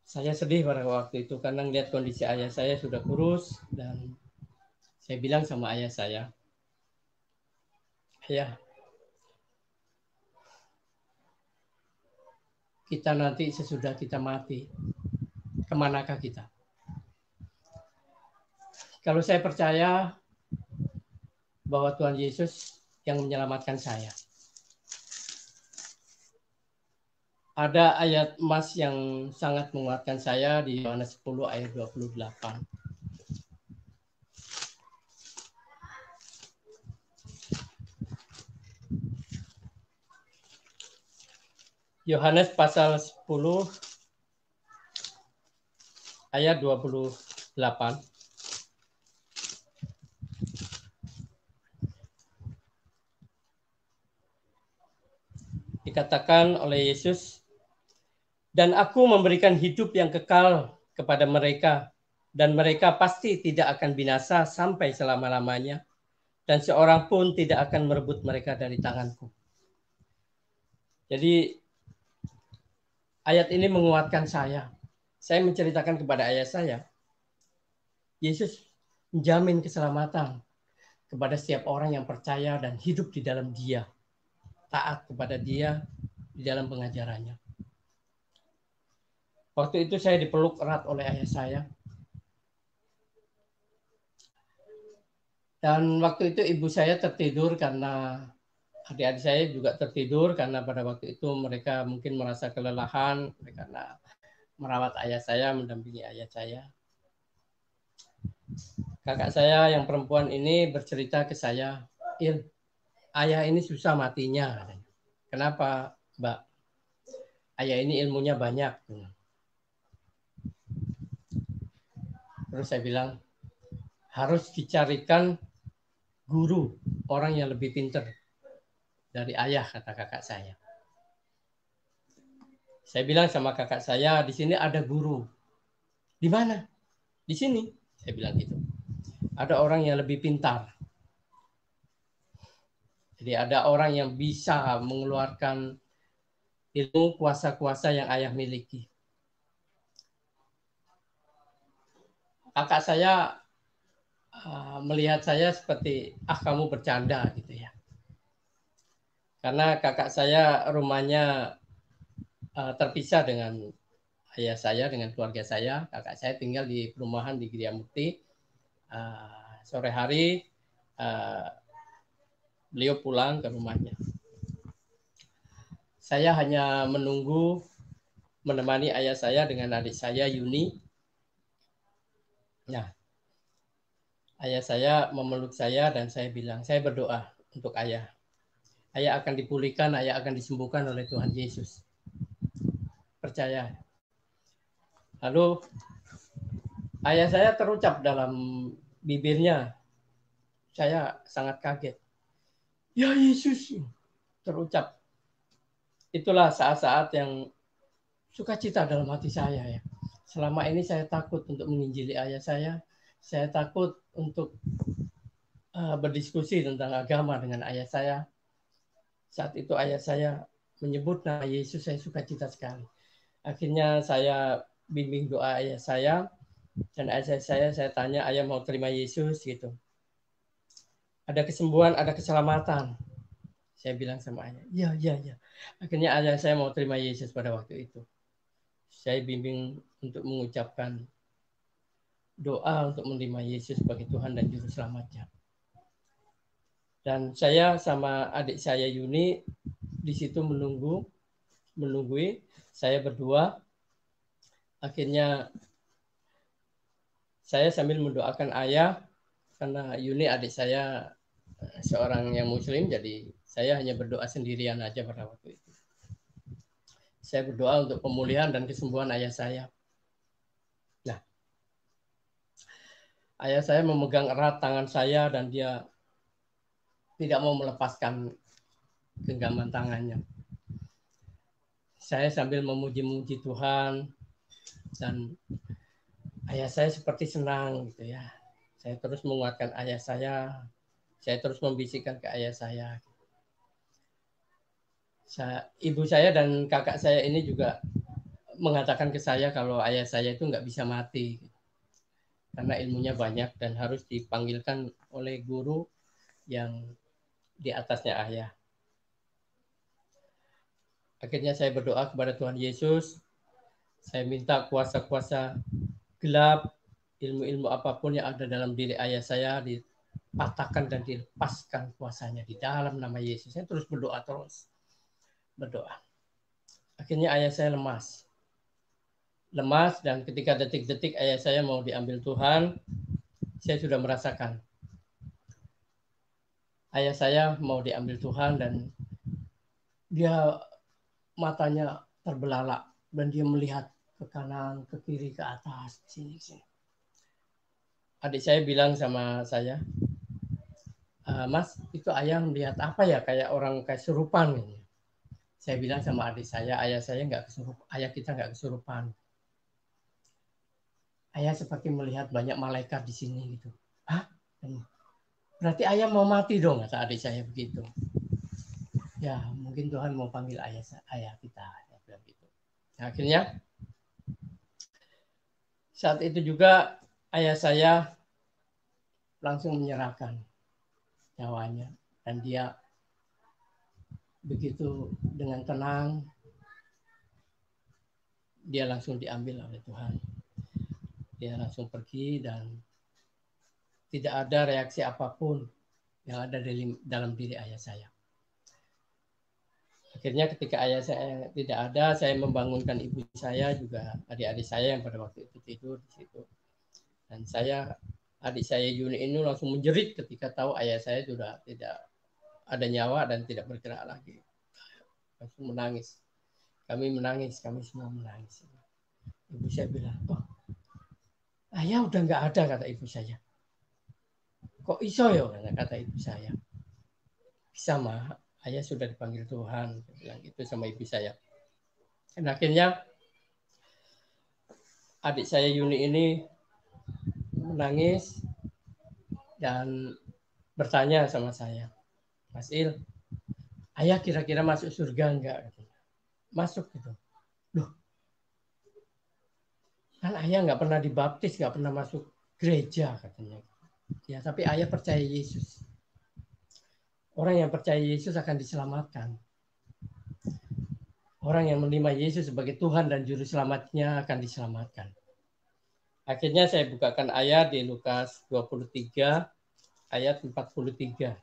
Saya sedih pada waktu itu karena melihat kondisi ayah saya sudah kurus, dan saya bilang sama ayah saya, ayah, kita nanti sesudah kita mati, kemanakah kita? Kalau saya percaya bahwa Tuhan Yesus yang menyelamatkan saya. Ada ayat emas yang sangat menguatkan saya di Yohanes 10 ayat 28. Yohanes pasal 10 ayat 28. Dikatakan oleh Yesus, dan aku memberikan hidup yang kekal kepada mereka, dan mereka pasti tidak akan binasa sampai selama-lamanya, dan seorang pun tidak akan merebut mereka dari tanganku. Jadi ayat ini menguatkan saya. Saya menceritakan kepada ayah saya, Yesus menjamin keselamatan kepada setiap orang yang percaya dan hidup di dalam Dia, taat kepada Dia di dalam pengajarannya. Waktu itu saya dipeluk erat oleh ayah saya. Dan waktu itu ibu saya tertidur karena adik-adik saya juga tertidur karena pada waktu itu mereka mungkin merasa kelelahan karena merawat ayah saya, mendampingi ayah saya. Kakak saya yang perempuan ini bercerita ke saya, Il, ayah ini susah matinya. Kenapa, Mbak? Ayah ini ilmunya banyak. Terus saya bilang, harus dicarikan guru, orang yang lebih pintar dari ayah, kata kakak saya. Saya bilang sama kakak saya, di sini ada guru. Di mana? Di sini. Saya bilang gitu. Ada orang yang lebih pintar. Jadi ada orang yang bisa mengeluarkan ilmu kuasa-kuasa yang ayah miliki. Kakak saya melihat saya seperti, kamu bercanda gitu ya. Karena kakak saya rumahnya terpisah dengan ayah saya, dengan keluarga saya. Kakak saya tinggal di perumahan di Gria Mukti. Sore hari beliau pulang ke rumahnya. Saya hanya menunggu, menemani ayah saya dengan adik saya Yuni. Nah, ayah saya memeluk saya dan saya bilang, saya berdoa untuk ayah. Ayah akan dipulihkan, ayah akan disembuhkan oleh Tuhan Yesus. Percaya. Lalu ayah saya terucap dalam bibirnya. Saya sangat kaget. Ya Yesus, terucap. Itulah saat-saat yang sukacita dalam hati saya ya. Selama ini saya takut untuk menginjili ayah saya. Saya takut untuk berdiskusi tentang agama dengan ayah saya. Saat itu ayah saya menyebut nama Yesus, saya sukacita sekali. Akhirnya saya bimbing doa ayah saya, dan ayah saya tanya, ayah mau terima Yesus gitu. Ada kesembuhan, ada keselamatan. Saya bilang sama ayah, iya. Akhirnya ayah saya mau terima Yesus pada waktu itu. Saya bimbing untuk mengucapkan doa untuk menerima Yesus sebagai Tuhan dan Juru Selamatnya. Dan saya sama adik saya Yuni di situ menunggui. Saya berdua. Akhirnya saya sambil mendoakan ayah, karena Yuni adik saya seorang yang Muslim, jadi saya hanya berdoa sendirian aja pada waktu itu. Saya berdoa untuk pemulihan dan kesembuhan ayah saya. Nah, ayah saya memegang erat tangan saya dan dia tidak mau melepaskan genggaman tangannya. Saya sambil memuji-muji Tuhan dan ayah saya seperti senang gitu ya. Saya terus menguatkan ayah saya terus membisikkan ke ayah saya. Ibu saya dan kakak saya ini juga mengatakan ke saya kalau ayah saya itu nggak bisa mati karena ilmunya banyak dan harus dipanggilkan oleh guru yang di atasnya ayah. Akhirnya saya berdoa kepada Tuhan Yesus. Saya minta kuasa-kuasa gelap, ilmu-ilmu apapun yang ada dalam diri ayah saya dipatahkan dan dilepaskan kuasanya di dalam nama Yesus. Saya terus berdoa berdoa. Akhirnya ayah saya lemas dan ketika detik-detik ayah saya mau diambil Tuhan, saya sudah merasakan ayah saya mau diambil Tuhan dan dia matanya terbelalak dan dia melihat ke kanan, ke kiri, ke atas, sini. Adik saya bilang sama saya, Mas, itu ayah melihat apa ya, kayak orang kesurupan gitu. Saya bilang sama adik saya, ayah saya nggak kesurupan, ayah kita nggak kesurupan. Ayah seperti melihat banyak malaikat di sini gitu. Hah? Berarti ayah mau mati dong, kata adik saya begitu. Ya, mungkin Tuhan mau panggil ayah kita. Ya, bilang gitu. Nah, akhirnya saat itu juga ayah saya langsung menyerahkan nyawanya, dan dia begitu dengan tenang, dia langsung diambil oleh Tuhan. Dia langsung pergi dan tidak ada reaksi apapun yang ada dalam diri ayah saya. Akhirnya ketika ayah saya tidak ada, saya membangunkan ibu saya, juga adik-adik saya yang pada waktu itu tidur di situ. Dan adik saya Yuni ini langsung menjerit ketika tahu ayah saya sudah tidak ada nyawa dan tidak bergerak lagi. Langsung menangis. Kami menangis, kami semua menangis. Ibu saya bilang, oh, ayah udah nggak ada, kata ibu saya. Kok iso ya, kata ibu saya. Bisa mah, ayah sudah dipanggil Tuhan, bilang gitu sama ibu saya. Dan akhirnya adik saya Yuni ini menangis dan bertanya sama saya, Mas Il, ayah kira-kira masuk surga enggak? Masuk gitu. Loh, kan ayah nggak pernah dibaptis, nggak pernah masuk gereja katanya. Ya, tapi ayah percaya Yesus. Orang yang percaya Yesus akan diselamatkan. Orang yang menerima Yesus sebagai Tuhan dan Juru Selamatnya akan diselamatkan. Akhirnya saya bukakan ayat di Lukas 23 ayat 43.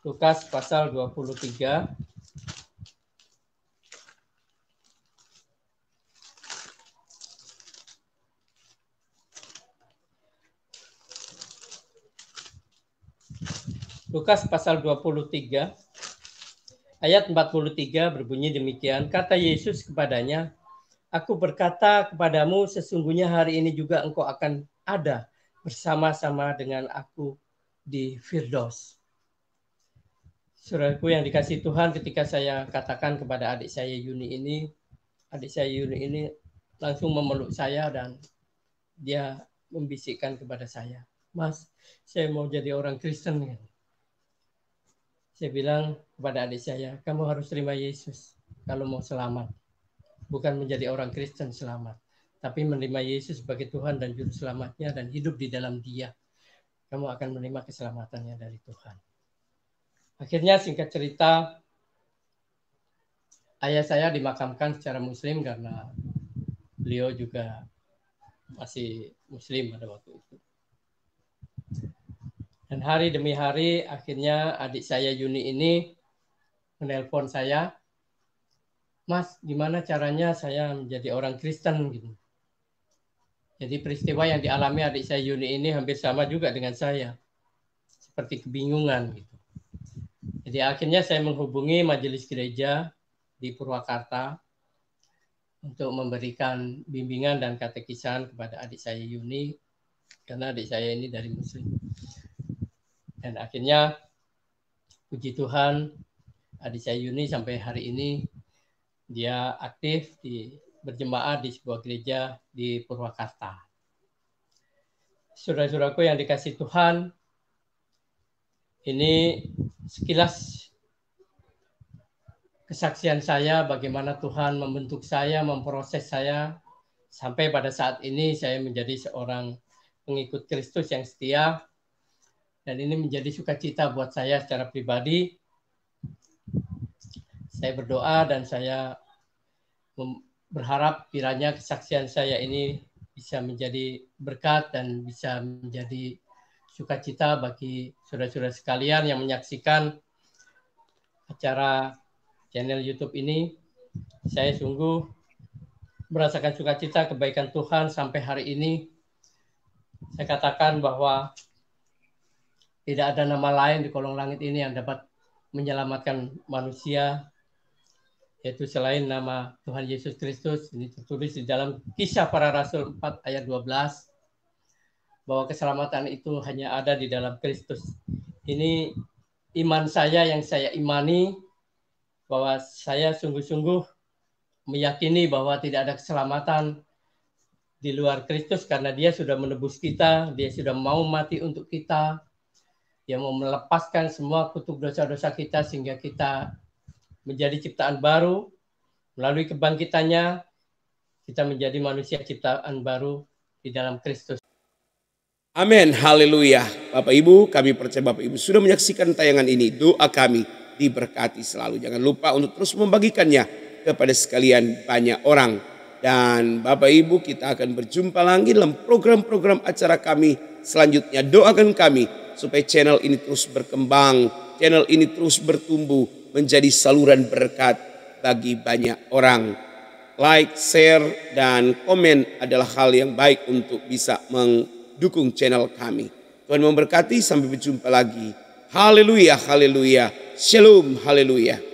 Lukas pasal 23 Lukas pasal 23 ayat 43 berbunyi demikian, kata Yesus kepadanya, aku berkata kepadamu, sesungguhnya hari ini juga engkau akan ada bersama-sama dengan aku di Firdaus. Saudaraku yang dikasihi Tuhan, ketika saya katakan kepada adik saya Yuni ini langsung memeluk saya dan dia membisikkan kepada saya, Mas, saya mau jadi orang Kristen. Saya bilang kepada adik saya, kamu harus terima Yesus kalau mau selamat. Bukan menjadi orang Kristen selamat, tapi menerima Yesus sebagai Tuhan dan Juru Selamatnya dan hidup di dalam Dia. Kamu akan menerima keselamatannya dari Tuhan. Akhirnya singkat cerita, ayah saya dimakamkan secara Muslim karena beliau juga masih Muslim pada waktu itu. Dan hari demi hari akhirnya adik saya Yuni ini menelpon saya, Mas, gimana caranya saya menjadi orang Kristen gitu. Jadi peristiwa yang dialami adik saya Yuni ini hampir sama juga dengan saya. Seperti kebingungan gitu. Jadi akhirnya saya menghubungi majelis gereja di Purwakarta untuk memberikan bimbingan dan katekisan kepada adik saya Yuni, karena adik saya ini dari Muslim. Dan akhirnya puji Tuhan, adik saya Yuni sampai hari ini dia aktif berjemaah di sebuah gereja di Purwakarta. Saudara-saudaraku yang dikasihi Tuhan, ini sekilas kesaksian saya bagaimana Tuhan membentuk saya, memproses saya sampai pada saat ini saya menjadi seorang pengikut Kristus yang setia. Dan ini menjadi sukacita buat saya secara pribadi. Saya berdoa dan saya berharap kiranya kesaksian saya ini bisa menjadi berkat dan bisa menjadi sukacita bagi saudara-saudara sekalian yang menyaksikan acara channel YouTube ini. Saya sungguh merasakan sukacita kebaikan Tuhan sampai hari ini. Saya katakan bahwa tidak ada nama lain di kolong langit ini yang dapat menyelamatkan manusia yaitu selain nama Tuhan Yesus Kristus. Ini tertulis di dalam Kisah Para Rasul 4 ayat 12, bahwa keselamatan itu hanya ada di dalam Kristus. Ini iman saya yang saya imani, bahwa saya sungguh-sungguh meyakini bahwa tidak ada keselamatan di luar Kristus, karena Dia sudah menebus kita, Dia sudah mau mati untuk kita, Dia mau melepaskan semua kutuk dosa-dosa kita sehingga kita menjadi ciptaan baru. Melalui kebangkitannya, kita menjadi manusia ciptaan baru di dalam Kristus. Amin, haleluya. Bapak Ibu, kami percaya Bapak Ibu sudah menyaksikan tayangan ini. Doa kami diberkati selalu. Jangan lupa untuk terus membagikannya kepada sekalian banyak orang. Dan Bapak Ibu, kita akan berjumpa lagi dalam program-program acara kami selanjutnya. Doakan kami supaya channel ini terus berkembang, channel ini terus bertumbuh menjadi saluran berkat bagi banyak orang. Like, share, dan komen adalah hal yang baik untuk bisa mendukung channel kami. Tuhan memberkati, sampai berjumpa lagi. Haleluya, haleluya. Shalom, haleluya.